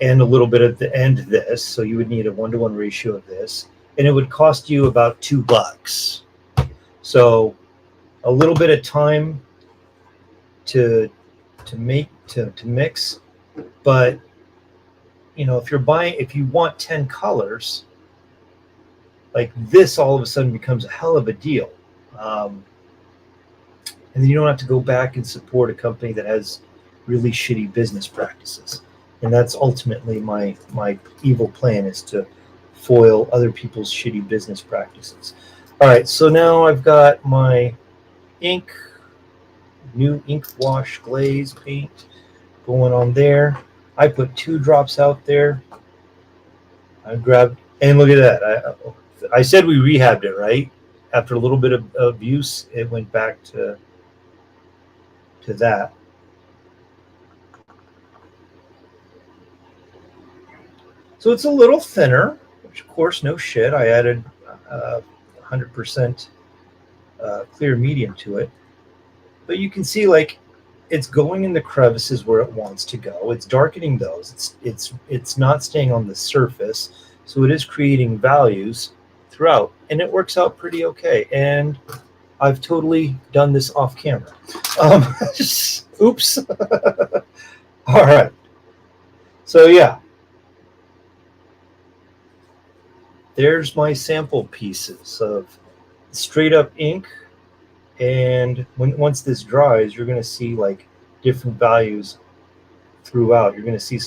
S1: and a little bit at the end this, so you would need a 1-to-1 ratio of this, and it would cost you about $2. So a little bit of time to mix, but you know, if you want 10 colors, like this all of a sudden becomes a hell of a deal. And then you don't have to go back and support a company that has really shitty business practices. And that's ultimately my evil plan, is to foil other people's shitty business practices. All right, so now I've got my new ink wash glaze paint going on there. I put 2 drops out there. I grabbed, and look at that. I said we rehabbed it, right? After a little bit of abuse, it went back to that. So it's a little thinner, which of course, no shit. I added 100% clear medium to it. But you can see like it's going in the crevices where it wants to go. It's darkening those. It's not staying on the surface. So it is creating values throughout. And it works out pretty okay. And I've totally done this off camera. Oops. All right. So yeah. There's my sample pieces of straight up ink. And once this dries, you're going to see like different values throughout. You're going to see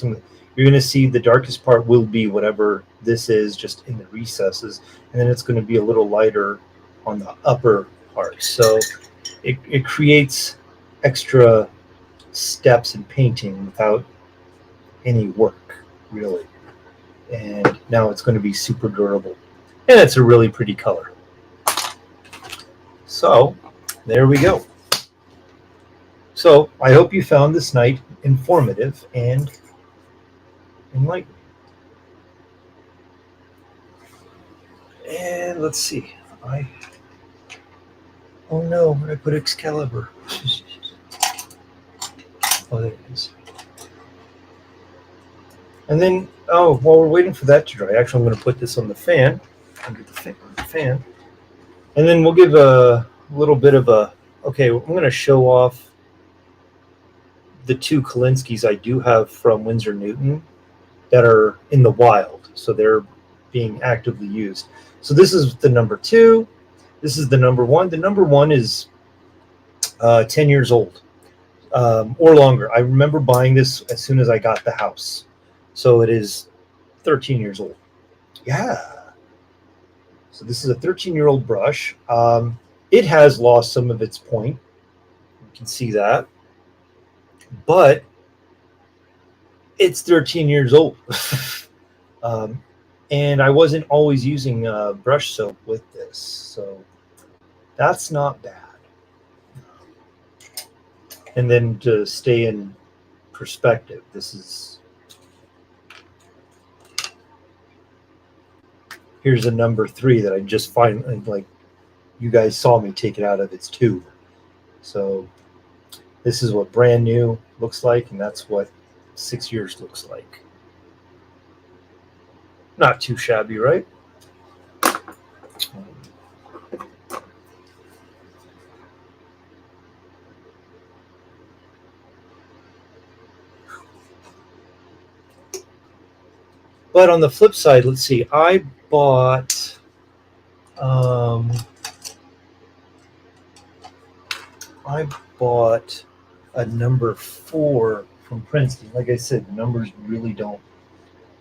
S1: you're going to see the darkest part will be whatever this is, just in the recesses. And then it's going to be a little lighter on the upper part. So it creates extra steps in painting without any work, really. And now it's going to be super durable. And it's a really pretty color. So there we go. So I hope you found this night informative and enlightening. And let's see. Oh no, I put Excalibur. Oh, there it is. And then, while we're waiting for that to dry, actually I'm going to put this on the fan. Under the fan. And then we'll give a little bit of okay, I'm going to show off the two Kalinskis I do have from Winsor Newton that are in the wild. So they're being actively used. So this is the number 2. This is the number 1. The number 1 is 10 years old or longer. I remember buying this as soon as I got the house. So it is 13 years old. Yeah. So this is a 13-year-old brush. It has lost some of its point. You can see that. But it's 13 years old. And I wasn't always using brush soap with this. So that's not bad. And then to stay in perspective, here's a number 3 that I just find, like, you guys saw me take it out of its tube. So this is what brand new looks like, and that's what 6 years looks like. Not too shabby, right? But on the flip side, let's see, I bought a number 4 from Princeton. Like I said, the numbers really don't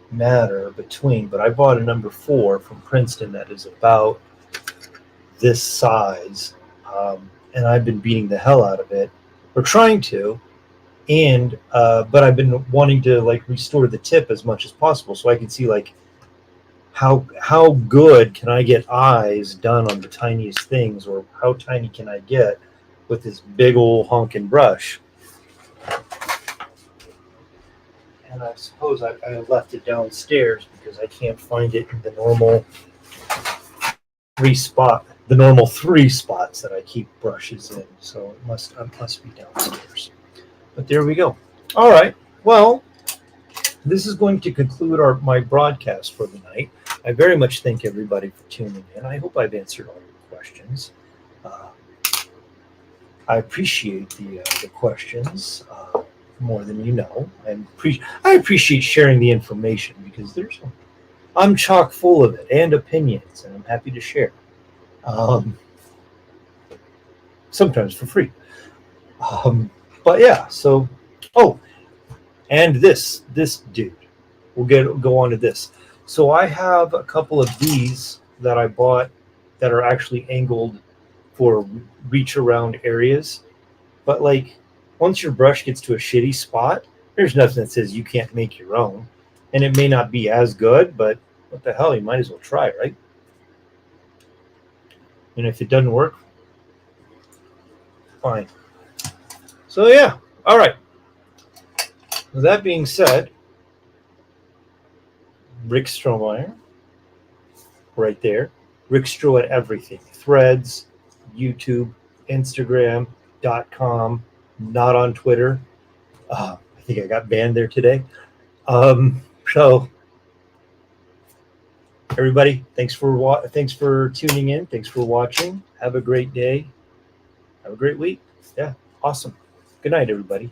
S1: matter between, but I bought a number 4 from Princeton that is about this size, and I've been beating the hell out of it, or trying to, and but I've been wanting to like restore the tip as much as possible, so I can see like how good can I get eyes done on the tiniest things, or how tiny can I get with this big old honking brush. And I suppose I left it downstairs because I can't find it in the normal 3 spots that I keep brushes in. So it must be downstairs. But there we go. All right. Well, this is going to conclude my broadcast for the night. I very much thank everybody for tuning in. I hope I've answered all your questions. I appreciate the questions more than you know. I appreciate sharing the information because I'm chock full of it and opinions, and I'm happy to share. Sometimes for free. But yeah, so and this dude. We'll go on to this. So I have a couple of these that I bought that are actually angled for reach around areas. But like once your brush gets to a shitty spot, there's nothing that says you can't make your own. And it may not be as good, but what the hell, you might as well try, right? And if it doesn't work, fine. So yeah, all right. With that being said, Rick Strohmeyer, right there. Rick Stroh at everything. Threads, YouTube, Instagram.com, not on Twitter. I think I got banned there today. So everybody, thanks for tuning in. Thanks for watching. Have a great day. Have a great week. Yeah, awesome. Good night, everybody.